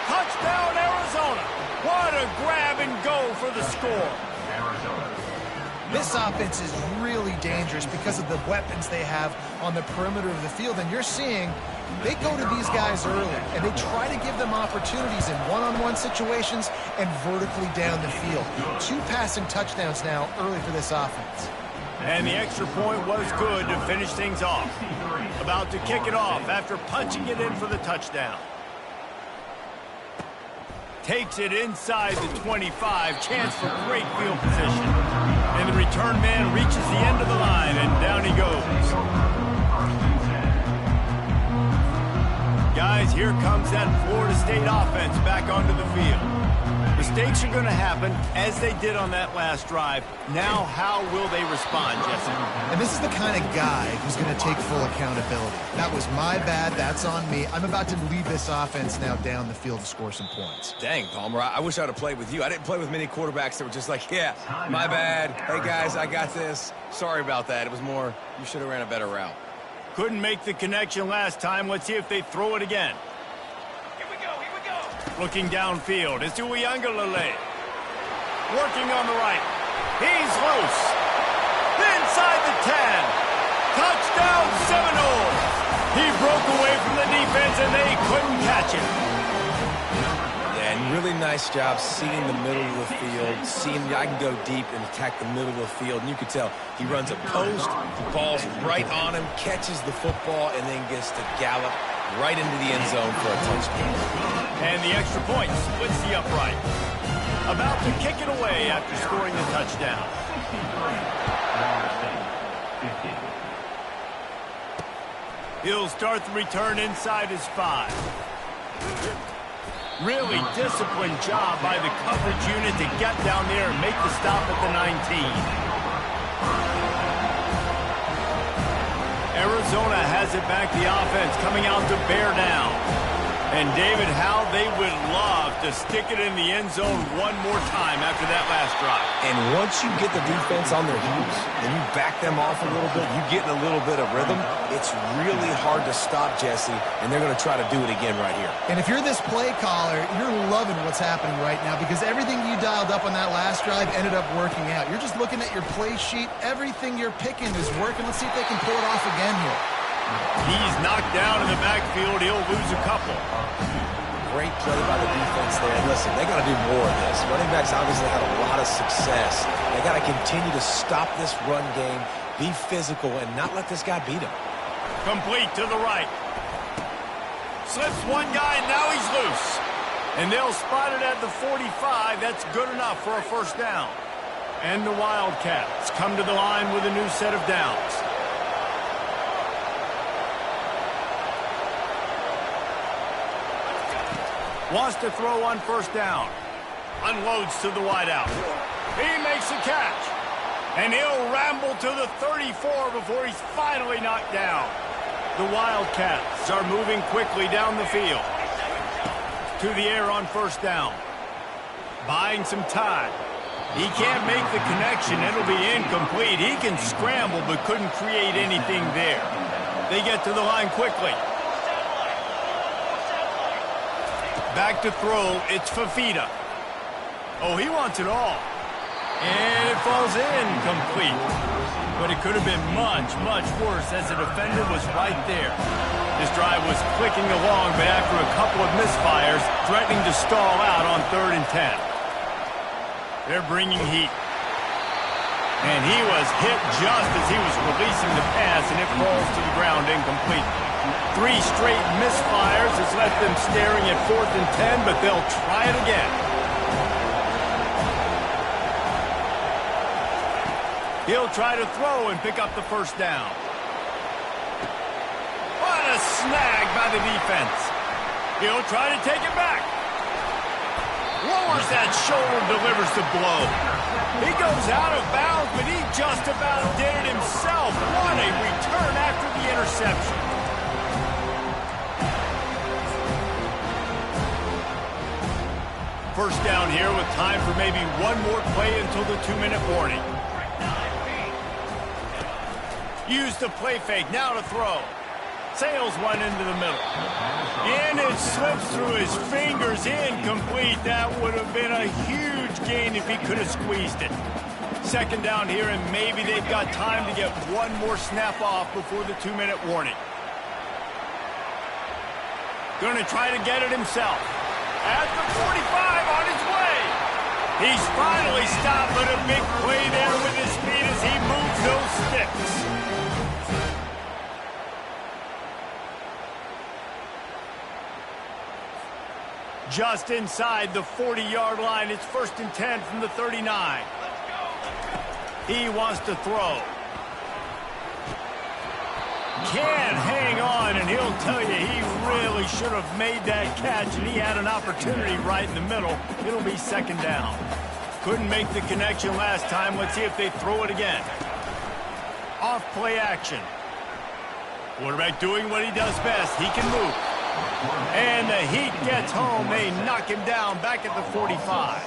Touchdown, Arizona. What a grab and go for the score. This offense is really dangerous because of the weapons they have on the perimeter of the field. And you're seeing they go to these guys early, and they try to give them opportunities in one-on-one situations and vertically down the field. 2 passing touchdowns now early for this offense. And the extra point was good to finish things off. About to kick it off after punching it in for the touchdown. Takes it inside the 25. Chance for great field position. And the return man reaches the end of the line, and down he goes. Guys, here comes that Florida State offense back onto the field. Mistakes are going to happen, as they did on that last drive. Now, how will they respond, Jesse? And this is the kind of guy who's going to take full accountability. That was my bad. That's on me. I'm about to lead this offense now down the field to score some points. Dang, Palmer, I wish I'd have played with you. I didn't play with many quarterbacks that were just like, yeah, my bad. Hey, guys, I got this. Sorry about that. It was more, you should have ran a better route. Couldn't make the connection last time. Let's see if they throw it again. Here we go. Looking downfield. It's Uiagalelei. Working on the right. He's loose. Inside the 10. Touchdown Seminoles. He broke away from the defense and they couldn't catch him. Yeah, and really nice job seeing the middle of the field, seeing I can go deep and attack the middle of the field. And you can tell he runs a post, the ball's right on him, catches the football, and then gets to gallop right into the end zone for a touchdown. And the extra point splits the upright. About to kick it away after scoring the touchdown. He'll start the return inside his 5. Really disciplined job by the coverage unit to get down there and make the stop at the 19. Arizona has it back, the offense coming out to bear down. And David, how they would love to stick it in the end zone one more time after that last drive. And once you get the defense on their heels and you back them off a little bit, you get in a little bit of rhythm, it's really hard to stop, Jesse, and they're going to try to do it again right here. And if you're this play caller, you're loving what's happening right now because everything you dialed up on that last drive ended up working out. You're just looking at your play sheet. Everything you're picking is working. Let's see if they can pull it off again here. He's knocked down in the backfield. He'll lose a couple. Great play by the defense there. And listen, they got to do more of this. Running backs obviously had a lot of success. They got to continue to stop this run game, be physical, and not let this guy beat him. Complete to the right. Slips one guy, and now he's loose. And they'll spot it at the 45. That's good enough for a first down. And the Wildcats come to the line with a new set of downs. Wants to throw on first down. Unloads to the wideout. He makes a catch. And he'll ramble to the 34 before he's finally knocked down. The Wildcats are moving quickly down the field. To the air on first down. Buying some time. He can't make the connection. It'll be incomplete. He can scramble but couldn't create anything there. They get to the line quickly. Back to throw, it's Fafita. Oh, he wants it all. And it falls incomplete. But it could have been much, much worse as the defender was right there. This drive was clicking along, but after a couple of misfires, threatening to stall out on 3rd and 10. They're bringing heat. And he was hit just as he was releasing the pass, and it falls to the ground incomplete. 3 straight misfires has left them staring at 4th and 10, but they'll try it again. He'll try to throw and pick up the first down. What a snag by the defense. He'll try to take it back. Lowers that shoulder, delivers the blow. He goes out of bounds, but he just about did it himself. What a return after the interception. First down here with time for maybe one more play until the 2-minute warning. Use the play fake, now to throw. Sails one into the middle. And it slips through his fingers, incomplete. That would have been a huge gain if he could have squeezed it. Second down here, and maybe they've got time to get one more snap off before the 2-minute warning. Going to try to get it himself. At the 45, on his way. He's finally stopped, but a big play there with his feet as he moves those sticks. Just inside the 40-yard line. It's 1st and 10 from the 39. He wants to throw. can't hang on, and he'll tell you he really should have made that catch, and he had an opportunity right in the middle. It'll be second down. Couldn't make the connection last time. Let's see if they throw it again. Off play action. Quarterback doing what he does best. He can move. And the Heat gets home. They knock him down back at the 45.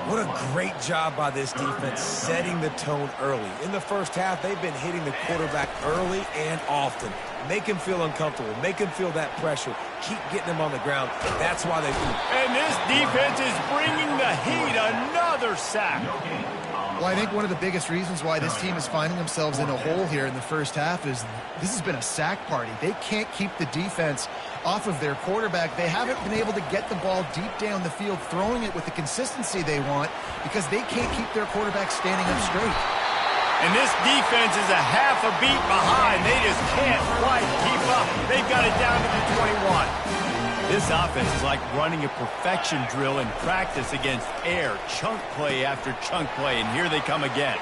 What a great job by this defense setting the tone early. In the first half, they've been hitting the quarterback early and often. Make him feel uncomfortable. Make him feel that pressure. Keep getting him on the ground. That's why they do. And this defense is bringing the Heat another sack. Well, I think one of the biggest reasons why this team is finding themselves in a hole here in the first half is this has been a sack party. They can't keep the defense off of their quarterback. They haven't been able to get the ball deep down the field, throwing it with the consistency they want because they can't keep their quarterback standing up straight. And this defense is a half a beat behind. They just can't quite keep up. They've got it down to the 21. This offense is like running a perfection drill in practice against air. Chunk play after chunk play, and here they come again.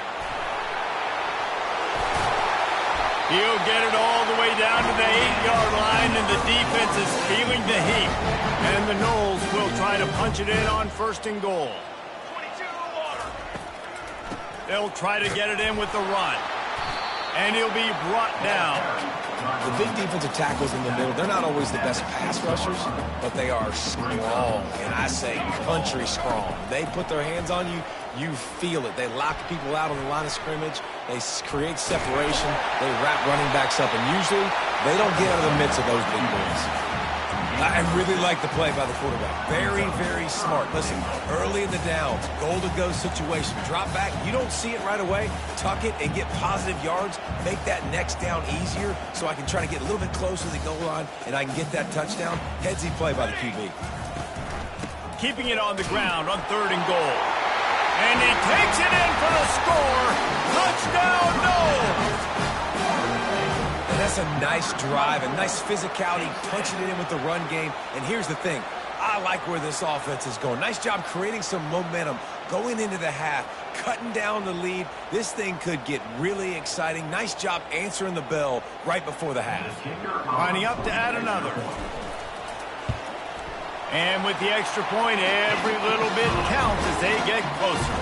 He'll get it all the way down to the 8-yard line, and the defense is feeling the heat. And the Noles will try to punch it in on first and goal. They'll try to get it in with the run. And he'll be brought down. The big defensive tackles in the middle, they're not always the best pass rushers, but they are strong, and I say country strong. They put their hands on you, you feel it. They lock people out on the line of scrimmage. They create separation. They wrap running backs up, and usually they don't get out of the midst of those big boys. I really like the play by the quarterback. Very, very smart. Listen, early in the downs, goal-to-go situation. Drop back. You don't see it right away. Tuck it and get positive yards. Make that next down easier so I can try to get a little bit closer to the goal line and I can get that touchdown. Headsy play by the QB. Keeping it on the ground on third and goal. And he takes it in for the score. Touchdown, Noles! That's a nice drive, a nice physicality, punching it in with the run game. And here's the thing. I like where this offense is going. Nice job creating some momentum, going into the half, cutting down the lead. This thing could get really exciting. Nice job answering the bell right before the half. Lining up to add another. And with the extra point, every little bit counts as they get closer.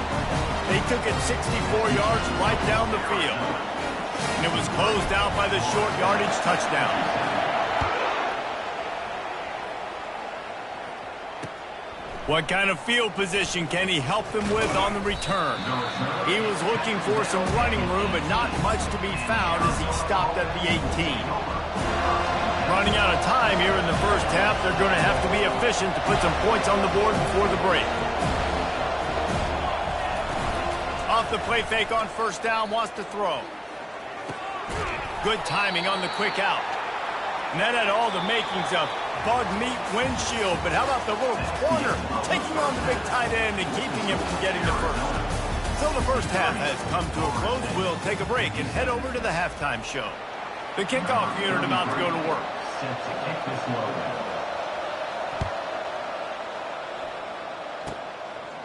They took it 64 yards right down the field. And it was closed out by the short yardage touchdown. What kind of field position can he help them with on the return? He was looking for some running room, but not much to be found as he stopped at the 18. Running out of time here in the first half, they're going to have to be efficient to put some points on the board before the break. Off the play fake on first down, wants to throw. Good timing on the quick out. And that had all the makings of bug meat windshield, but how about the little corner taking on the big tight end and keeping him from getting the first? So the first half has come to a close. We'll take a break and head over to the halftime show. The kickoff unit about to go to work. Set to kick this one.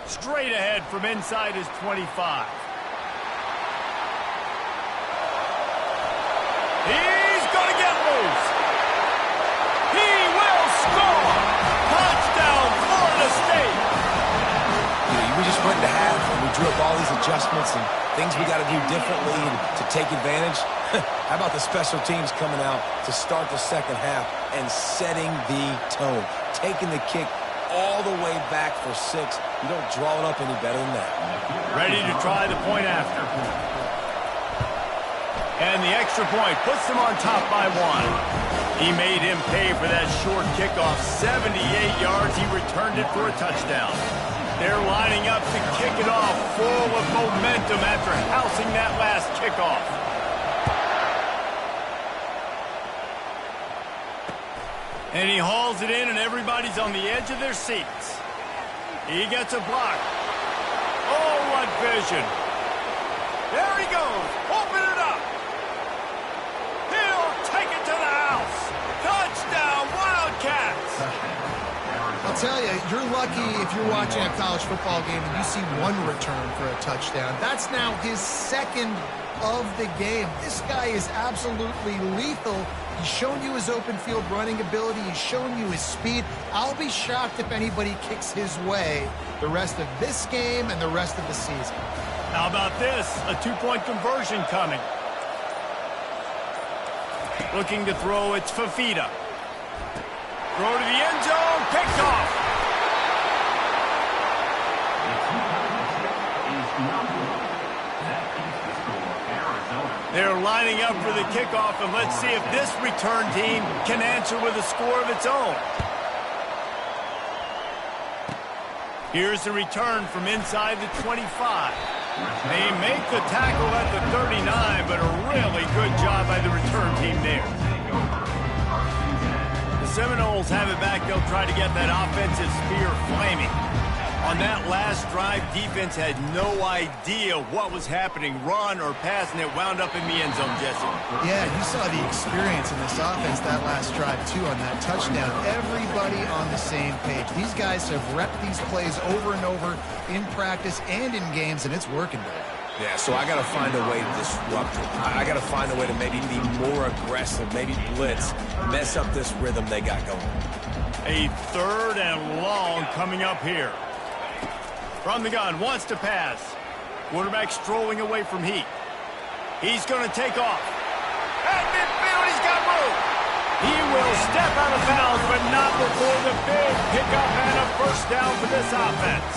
Straight ahead from inside his 25. He's going to get loose. He will score. Touchdown, Florida State. We just went into half and we drew up all these adjustments and things we got to do differently to take advantage. How about the special teams coming out to start the second half and setting the tone, taking the kick all the way back for 6. You don't draw it up any better than that. Ready to try the point after. And the extra point puts them on top by 1. He made him pay for that short kickoff. 78 yards. He returned it for a touchdown. They're lining up to kick it off full of momentum after housing that last kickoff. And he hauls it in, and everybody's on the edge of their seats. He gets a block. Oh, what vision. There he goes. Open it up. He'll take it to the house. Touchdown, Wildcats. I'll tell you, you're lucky if you're watching a college football game and you see one return for a touchdown. That's now his second of the game. This guy is absolutely lethal. He's shown you his open field running ability. He's shown you his speed. I'll be shocked if anybody kicks his way the rest of this game and the rest of the season. How about this? A two-point conversion coming. Looking to throw, it's Fafita. Throw to the end zone, picked off. They're lining up for the kickoff, and let's see if this return team can answer with a score of its own. Here's the return from inside the 25. They make the tackle at the 39, but a really good job by the return team there. The Seminoles have it back. They'll try to get that offensive spear flaming. On that last drive, defense had no idea what was happening, run or pass, and it wound up in the end zone, Jesse. Yeah, you saw the experience in this offense that last drive, too, on that touchdown. Everybody on the same page. These guys have repped these plays over and over in practice and in games, and it's working, Dave. Yeah, so I got to find a way to disrupt it. I got to find a way to maybe be more aggressive, maybe blitz, mess up this rhythm they got going. A 3rd and long coming up here. From the gun, wants to pass. Quarterback strolling away from Heat. He's going to take off. At midfield, he's got room. He will step out of bounds, but not before the big pickup and a first down for this offense.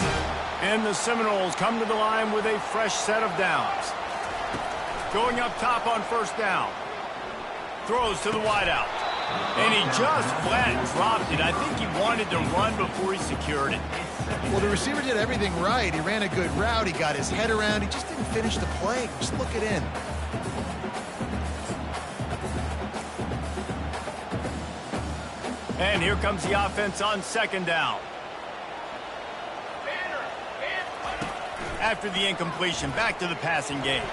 And the Seminoles come to the line with a fresh set of downs. Going up top on first down. Throws to the wideout. And he just flat dropped it. I think he wanted to run before he secured it. Well, the receiver did everything right. He ran a good route. He got his head around. He just didn't finish the play. Just look it in. And here comes the offense on second down. After the incompletion, back to the passing game.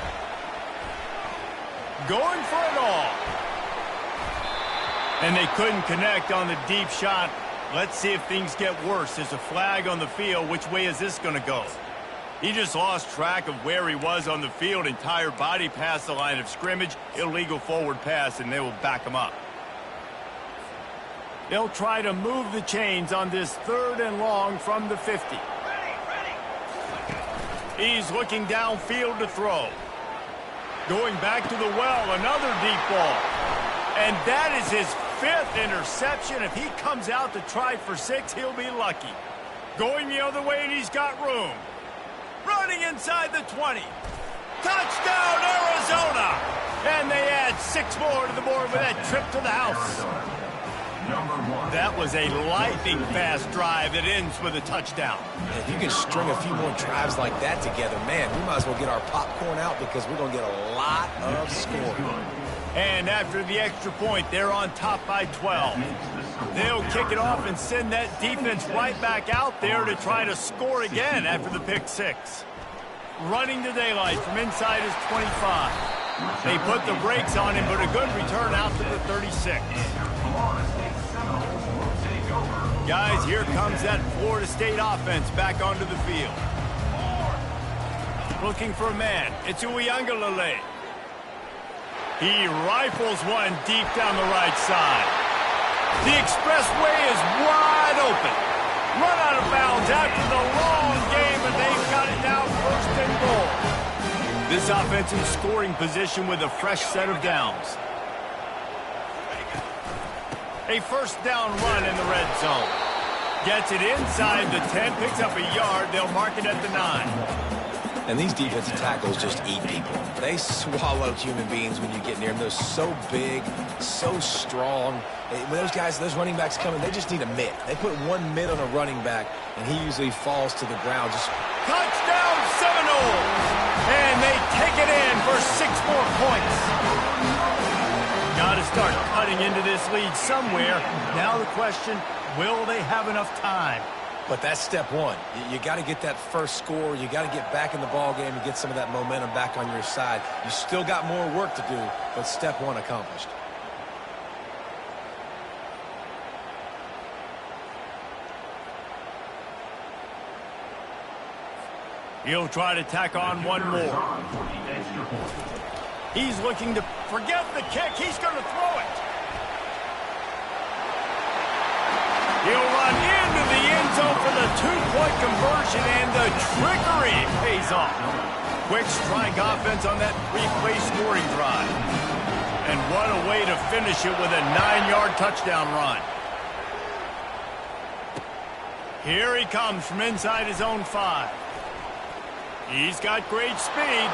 Going for it all. And they couldn't connect on the deep shot. Let's see if things get worse. There's a flag on the field. Which way is this going to go? He just lost track of where he was on the field. Entire body past the line of scrimmage. Illegal forward pass, and they will back him up. They'll try to move the chains on this 3rd and long from the 50. He's looking downfield to throw. Going back to the well, another deep ball. And that is his 5th interception. If he comes out to try for 6, he'll be lucky. Going the other way, and he's got room. Running inside the 20. Touchdown, Arizona! And they add 6 more to the board with that trip to the house. That was a lightning-fast drive that ends with a touchdown. If you can string a few more drives like that together, man, we might as well get our popcorn out because we're going to get a lot of scoring. And after the extra point, they're on top by 12. They'll kick it off and send that defense right back out there to try to score again after the pick 6. Running to daylight from inside his 25. They put the brakes on him, but a good return out to the 36. Guys, here comes that Florida State offense back onto the field. Looking for a man. It's Uiagalelei. He rifles one deep down the right side. The expressway is wide open. Run out of bounds after the long game, and they've got it now 1st and goal. This offensive scoring position with a fresh set of downs. A first down run in the red zone. Gets it inside the 10, picks up a yard. They'll mark it at the 9. And these defensive tackles just eat people. They swallow human beings when you get near them. They're so big, so strong. When those guys, those running backs come in, they just need a mitt. They put one mitt on a running back, and he usually falls to the ground. Just touchdown, Seminoles! And they take it in for 6 more points. Got to start cutting into this lead somewhere. Now the question, will they have enough time? But that's step one. You got to get that first score. You got to get back in the ball game and get some of that momentum back on your side. You still got more work to do, but step one accomplished. He'll try to tack on one more. He's looking to forget the kick. He's going to throw it. He'll run into the end zone for the two-point conversion, and the trickery pays off. Quick strike offense on that three-play scoring drive. And what a way to finish it with a 9-yard touchdown run. Here he comes from inside his own 5. He's got great speed.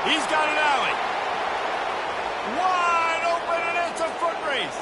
He's got an alley. Wide open, and it's a foot race.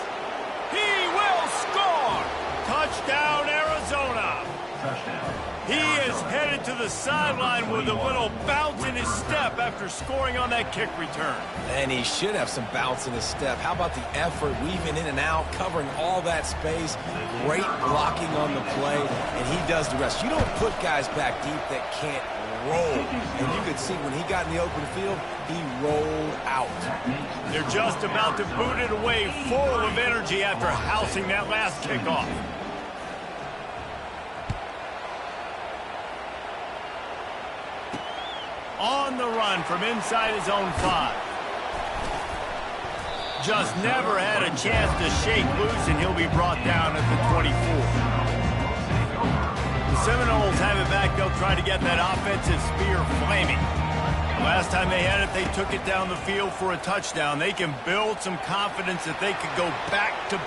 He will score. Touchdown, Arizona. Touchdown. He is headed to the sideline with a little bounce in his step after scoring on that kick return. And he should have some bounce in his step. How about the effort, weaving in and out, covering all that space, great blocking on the play, and he does the rest. You don't put guys back deep that can't roll. And you could see when he got in the open field, he rolled out. They're just about to boot it away, full of energy after housing that last kickoff. On the run from inside his own 5. Just never had a chance to shake loose, and he'll be brought down at the 24. The Seminoles have it back. They'll try to get that offensive spear flaming. Last time they had it, they took it down the field for a touchdown. They can build some confidence that they could go back to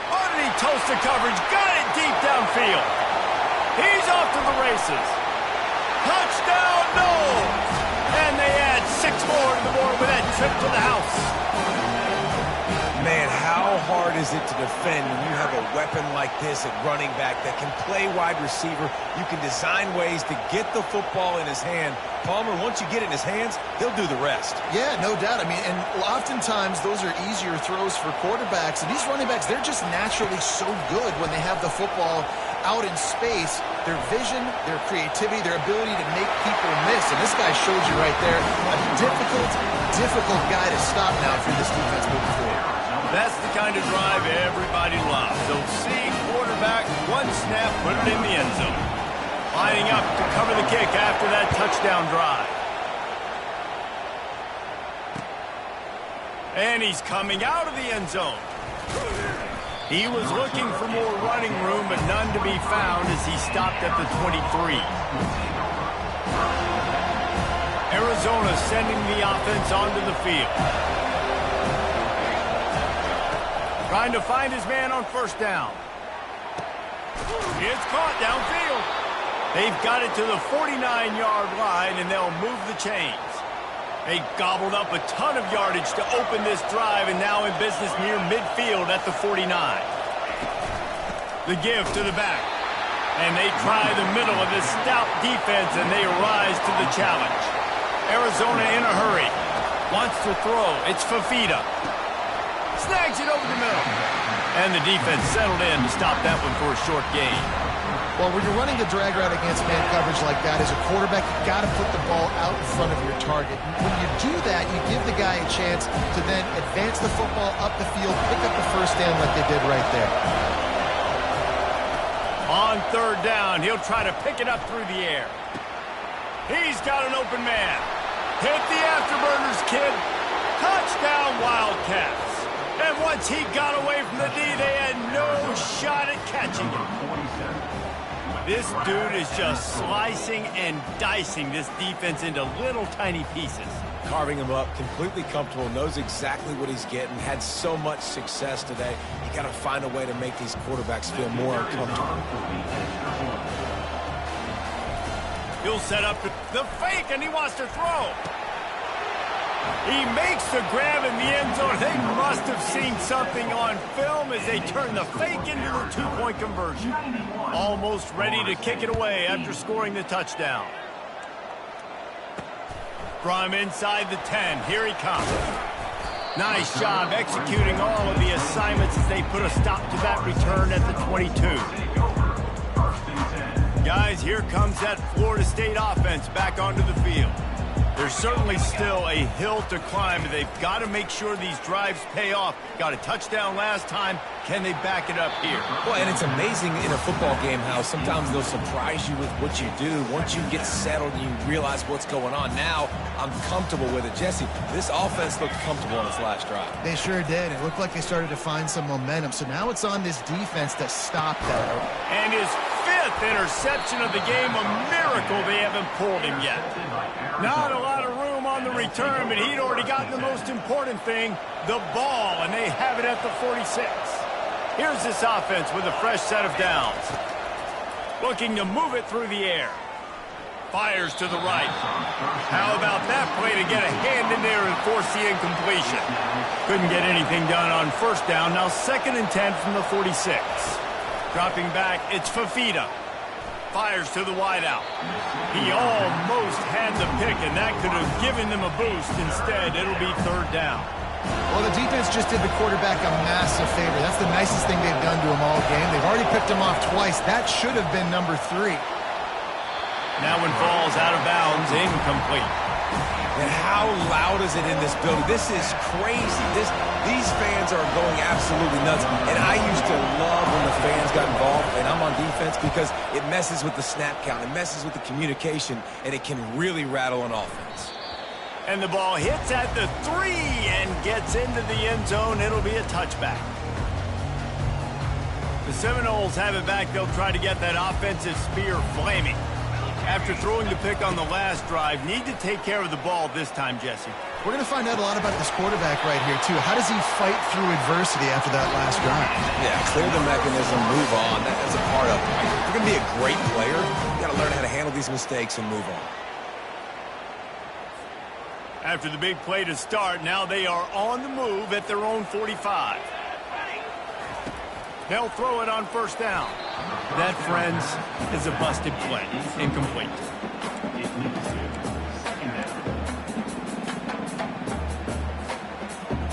underneath toasted coverage. Got it deep downfield. He's off to the races. Touchdown, Noles! And they add 6 more to the board with that trip to the house. Man, how hard is it to defend when you have a weapon like this at running back that can play wide receiver? You can design ways to get the football in his hand. Palmer, once you get it in his hands, he'll do the rest. Yeah, no doubt. I mean, and oftentimes those are easier throws for quarterbacks. And these running backs, they're just naturally so good when they have the football out in space. Their vision, their creativity, their ability to make people miss. And this guy showed you right there a difficult guy to stop now for this defense moving forward. That's the kind of drive everybody loves. So see quarterback, one snap, put it in the end zone. Lining up to cover the kick after that touchdown drive. And he's coming out of the end zone. He was looking for more running room, but none to be found as he stopped at the 23. Arizona sending the offense onto the field. Trying to find his man on first down. It's caught downfield. They've got it to the 49-yard line, and they'll move the chains. They gobbled up a ton of yardage to open this drive, and now in business near midfield at the 49. The give to the back. And they try the middle of this stout defense, and they rise to the challenge. Arizona in a hurry. Wants to throw. It's Fafita. Snags it over the middle. And the defense settled in to stop that one for a short gain. Well, when you're running the drag route against man coverage like that, as a quarterback, you've got to put the ball out in front of your target. When you do that, you give the guy a chance to then advance the football up the field, pick up the first down like they did right there. On third down, he'll try to pick it up through the air. He's got an open man. Hit the afterburners, kid. Touchdown, Wildcats. And once he got away from the D, they had no shot at catching him. This dude is just slicing and dicing this defense into little tiny pieces. Carving him up, completely comfortable, knows exactly what he's getting, had so much success today. You got to find a way to make these quarterbacks feel more uncomfortable. He'll set up the fake, and he wants to throw. He makes the grab in the end zone. They must have seen something on film as they turn the fake into the two-point conversion. Almost ready to kick it away after scoring the touchdown. From inside the 10, here he comes. Nice job executing all of the assignments as they put a stop to that return at the 22. Guys, here comes that Florida State offense back onto the field. There's certainly still a hill to climb. They've got to make sure these drives pay off. Got a touchdown last time. Can they back it up here? Well, and it's amazing in a football game how sometimes they'll surprise you with what you do. Once you get settled and you realize what's going on, now I'm comfortable with it. Jesse, this offense looked comfortable on its last drive. They sure did. It looked like they started to find some momentum. So now it's on this defense to stop that. And his 5th interception of the game, a miracle they haven't pulled him yet. Not a lot of room on the return, but he'd already gotten the most important thing, the ball, and they have it at the 46. Here's this offense with a fresh set of downs. Looking to move it through the air. Fires to the right. How about that play to get a hand in there and force the incompletion? Couldn't get anything done on first down. Now 2nd and 10 from the 46. Dropping back, it's Fafita. Fires to the wideout. He almost had the pick, and that could have given them a boost. Instead, it'll be 3rd down. Well, the defense just did the quarterback a massive favor. That's the nicest thing they've done to him all game. They've already picked him off twice. That should have been number 3. Now one falls out of bounds, incomplete. And how loud is it in this building? This is crazy. These fans are going absolutely nuts. And I used to love when the fans got involved, and I'm on defense, because it messes with the snap count. It messes with the communication, and it can really rattle an offense. And the ball hits at the 3 and gets into the end zone. It'll be a touchback. The Seminoles have it back. They'll try to get that offensive spear flaming. After throwing the pick on the last drive, need to take care of the ball this time, Jesse. We're going to find out a lot about this quarterback right here, too. How does he fight through adversity after that last drive? Yeah, clear the mechanism, move on. That's a part of it. If you're going to be a great player, you got to learn how to handle these mistakes and move on. After the big play to start, now they are on the move at their own 45. They'll throw it on first down. That, friends, is a busted play. Incomplete.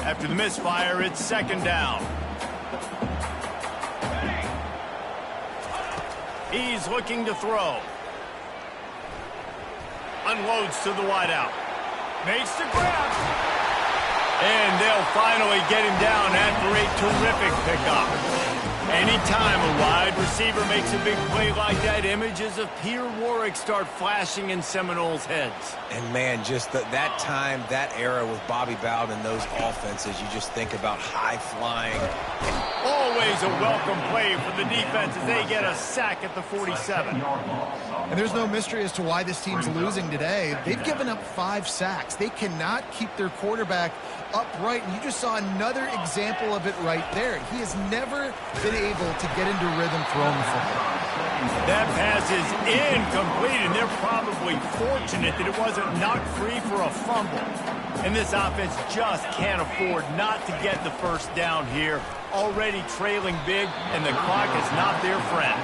After the misfire, it's 2nd down. He's looking to throw. Unloads to the wideout. Makes the grab. And they'll finally get him down after a terrific pickup. Anytime a wide receiver makes a big play like that, images of Peter Warrick start flashing in Seminoles' heads. And, man, just that time, that era with Bobby Bowden and those offenses, you just think about high-flying. Always a welcome play for the defense as they get a sack at the 47. And there's no mystery as to why this team's losing today. They've given up 5 sacks. They cannot keep their quarterback upright, and you just saw another example of it right there. He has never been able to get into rhythm throwing the football. That pass is incomplete, and they're probably fortunate that it wasn't knocked free for a fumble. And this offense just can't afford not to get the first down here. Already trailing big, and the clock is not their friend.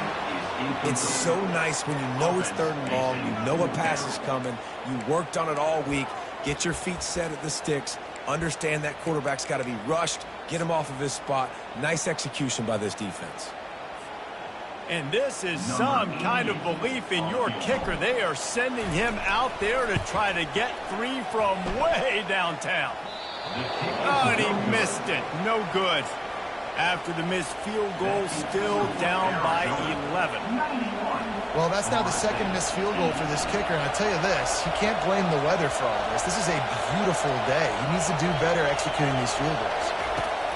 It's so nice when you know it's 3rd and long, you know a pass is coming, you worked on it all week, get your feet set at the sticks, understand that quarterback's got to be rushed, get him off of his spot. Nice execution by this defense. And this is some kind of belief in your kicker. They are sending him out there to try to get 3 from way downtown. Oh, and he missed it. No good. After the missed field goal, still down by 11. Well, that's now the 2nd missed field goal for this kicker, and I tell you this, he can't blame the weather for all this. This is a beautiful day. He needs to do better executing these field goals.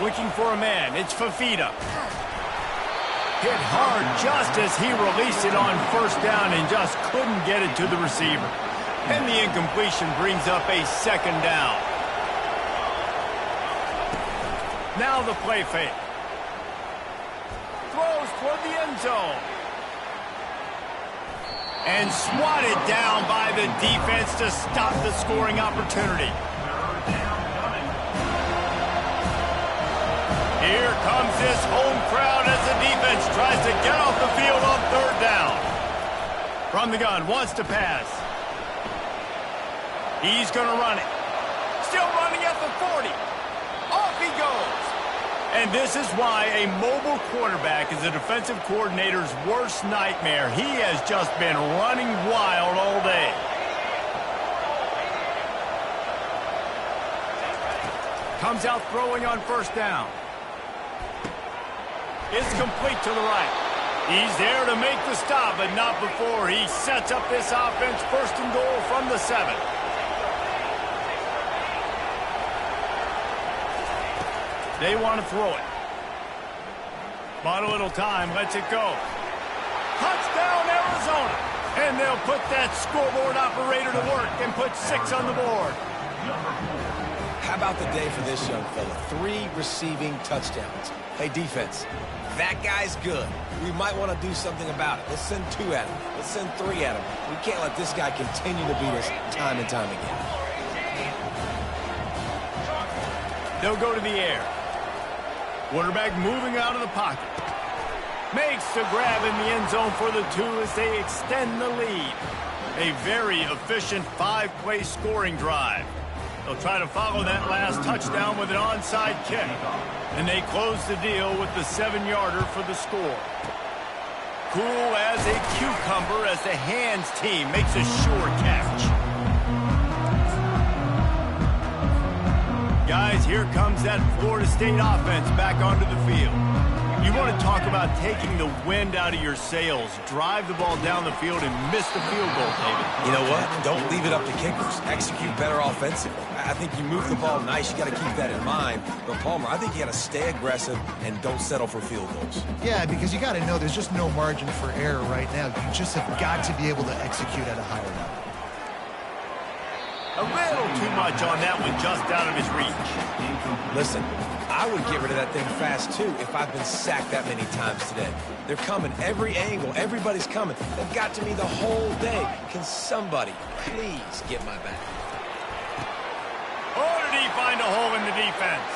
Looking for a man, it's Fafita. Hit hard just as he released it on first down and just couldn't get it to the receiver. And the incompletion brings up a 2nd down. Now the play fake. Throws toward the end zone. And swatted down by the defense to stop the scoring opportunity. Here comes this home crowd as the defense tries to get off the field on 3rd down. From the gun, wants to pass. He's going to run it. Still running at the 40. Off he goes. And this is why a mobile quarterback is a defensive coordinator's worst nightmare. He has just been running wild all day. Comes out throwing on first down. It's complete to the right. He's there to make the stop, but not before he sets up this offense first and goal from the 7. They want to throw it. Bought a little time, lets it go. Touchdown, Arizona. And they'll put that scoreboard operator to work and put 6 on the board. How about the day for this young fella? 3 receiving touchdowns. Hey, defense, that guy's good. We might want to do something about it. Let's send 2 at him. Let's send 3 at him. We can't let this guy continue to beat us time and time again. They'll go to the air. Quarterback moving out of the pocket. Makes the grab in the end zone for the 2 as they extend the lead. A very efficient 5-play scoring drive. They'll try to follow that last touchdown with an onside kick. And they close the deal with the 7-yarder for the score. Cool as a cucumber as the hands team makes a sure catch. Guys, here comes that Florida State offense back onto the field. You want to talk about taking the wind out of your sails. Drive the ball down the field and miss the field goal, David. You know what? Don't leave it up to kickers. Execute better offensively. I think you move the ball nice. You got to keep that in mind. But, Palmer, I think you got to stay aggressive and don't settle for field goals. Yeah, because you got to know there's just no margin for error right now. You just have got to be able to execute at a higher level. A little too much on that one, just out of his reach. Listen, I would get rid of that thing fast, too, if I've been sacked that many times today. They're coming every angle. Everybody's coming. They've got to me the whole day. Can somebody please get my back? Oh, did he find a hole in the defense?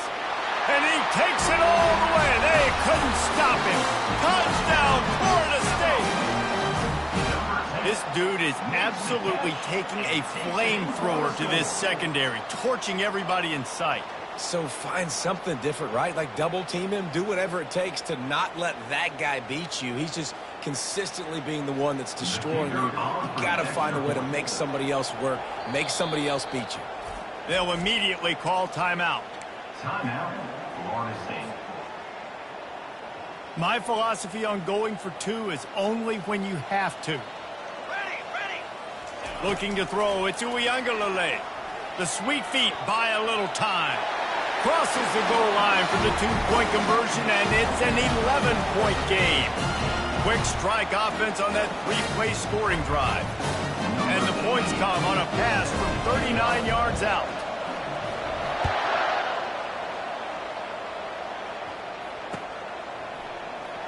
And he takes it all the way. They couldn't stop him. Touchdown, Florida State. This dude is absolutely taking a flamethrower to this secondary, torching everybody in sight. So find something different, right? Like double team him, do whatever it takes to not let that guy beat you. He's just consistently being the one that's destroying you. You got to find a way to make somebody else work, make somebody else beat you. They'll immediately call timeout. Timeout, Florida State. My philosophy on going for 2 is only when you have to. Looking to throw, it's Uiagalelei. The sweet feet buy a little time. Crosses the goal line for the 2-point conversion, and it's an 11-point game. Quick strike offense on that 3-play scoring drive. And the points come on a pass from 39 yards out.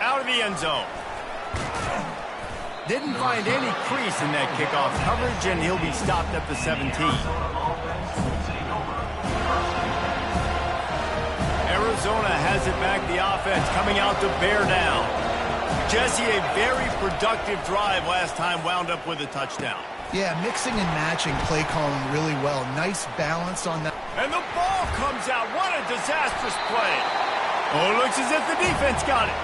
Out of the end zone. Didn't find any crease in that kickoff coverage, and he'll be stopped at the 17. Arizona has it back, the offense coming out to bear down. Jesse, a very productive drive last time, wound up with a touchdown. Yeah, mixing and matching play calling really well. Nice balance on that. And the ball comes out. What a disastrous play. Oh, looks as if the defense got it.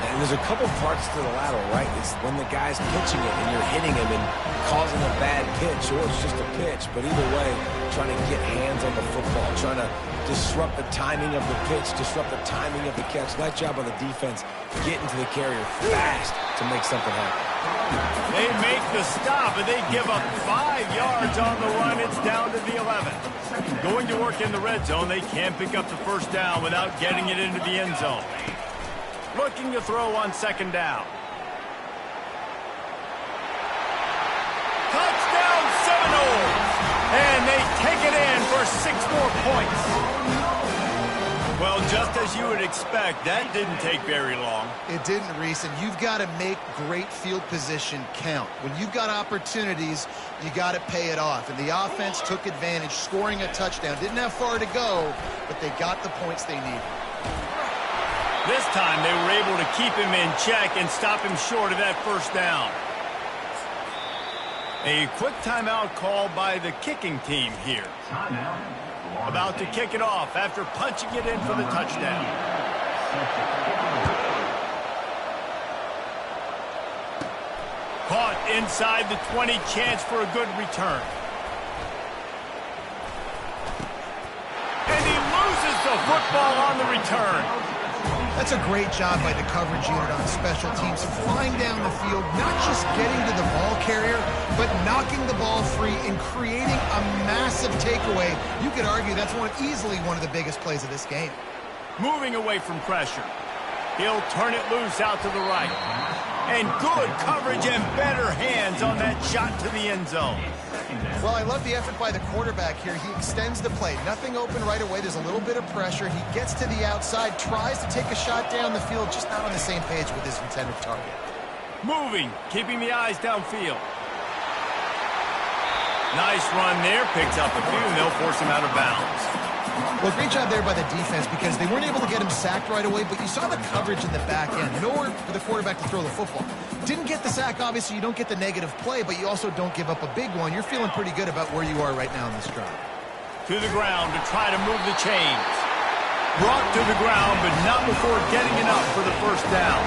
And there's a couple parts to the lateral, right? It's when the guy's pitching it and you're hitting him and causing a bad pitch, or it's just a pitch. But either way, trying to get hands on the football, trying to disrupt the timing of the pitch, disrupt the timing of the catch. Nice job on the defense getting to the carrier fast to make something happen. They make the stop, and they give up 5 yards on the run. It's down to the 11. Going to work in the red zone, they can't pick up the first down without getting it into the end zone. Looking to throw on second down. Touchdown Seminoles! And they take it in for 6 more points. Well, just as you would expect, that didn't take very long. It didn't, Reese, and you've got to make great field position count. When you've got opportunities, you got to pay it off. And the offense took advantage, scoring a touchdown. Didn't have far to go, but they got the points they needed. This time they were able to keep him in check and stop him short of that first down. A quick timeout called by the kicking team here. About to kick it off after punching it in for the touchdown. Caught inside the 20, chance for a good return. And he loses the football on the return. That's a great job by the coverage unit on special teams, flying down the field, not just getting to the ball carrier, but knocking the ball free and creating a massive takeaway. You could argue that's easily one of the biggest plays of this game. Moving away from pressure. He'll turn it loose out to the right. And good coverage and better hands on that shot to the end zone. Well, I love the effort by the quarterback here. He extends the play. Nothing open right away. There's a little bit of pressure. He gets to the outside, tries to take a shot down the field, just not on the same page with his intended target. Moving, keeping the eyes downfield. Nice run there. Picks up a few, and they'll force him out of bounds. Well, great job there by the defense because they weren't able to get him sacked right away, but you saw the coverage in the back end. Nowhere for the quarterback to throw the football. Didn't get the sack, obviously. You don't get the negative play, but you also don't give up a big one. You're feeling pretty good about where you are right now in this drive. To the ground to try to move the chains. Brought to the ground, but not before getting enough for the first down.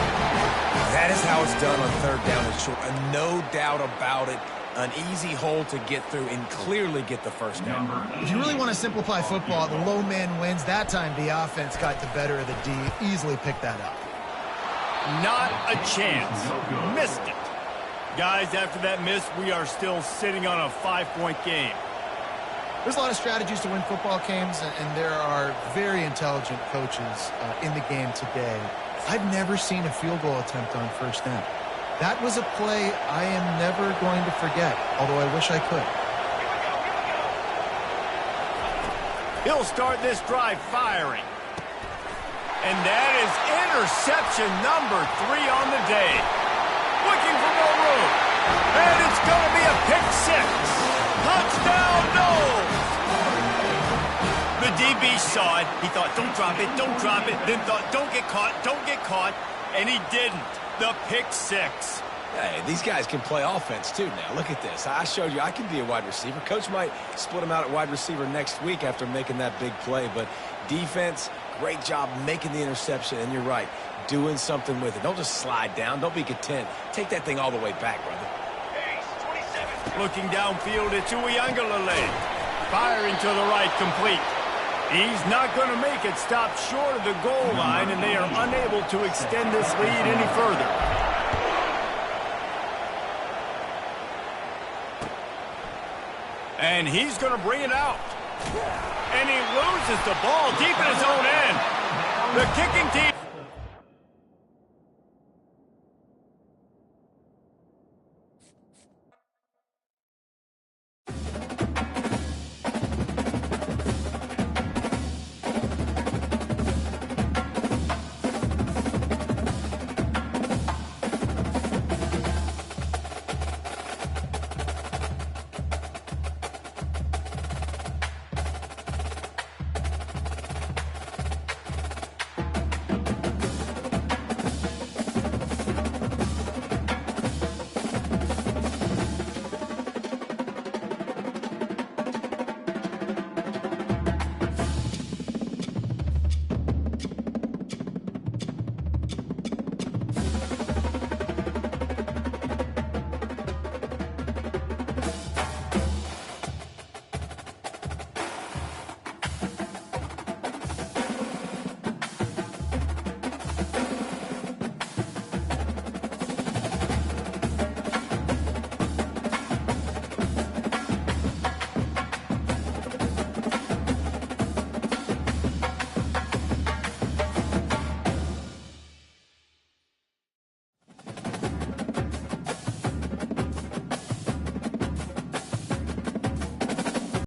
That is how it's done on third down and short. No doubt about it. An easy hole to get through and clearly get the first down. If you really want to simplify football, the low man wins. That time the offense got the better of the D. Easily picked that up. Not a chance. Missed it. Guys, after that miss, we are still sitting on a 5-point game. There's a lot of strategies to win football games, and there are very intelligent coaches in the game today. I've never seen a field goal attempt on first down. That was a play I am never going to forget, although I wish I could. He'll start this drive firing. And that is interception number 3 on the day. Looking for more room. And it's going to be a pick 6. Touchdown, Knowles! The DB saw it. He thought, don't drop it, don't drop it. Then thought, don't get caught, don't get caught. And he didn't. The pick 6. Hey, these guys can play offense too now. Look at this. I showed you I can be a wide receiver. Coach might split him out at wide receiver next week after making that big play. But defense, great job making the interception. And you're right, doing something with it. Don't just slide down. Don't be content. Take that thing all the way back, brother. Looking downfield, it's Uiagalelei. Firing to the right, complete. He's not going to make it. Stop short of the goal line, and they are unable to extend this lead any further. And he's going to bring it out. And he loses the ball deep in his own end. The kicking team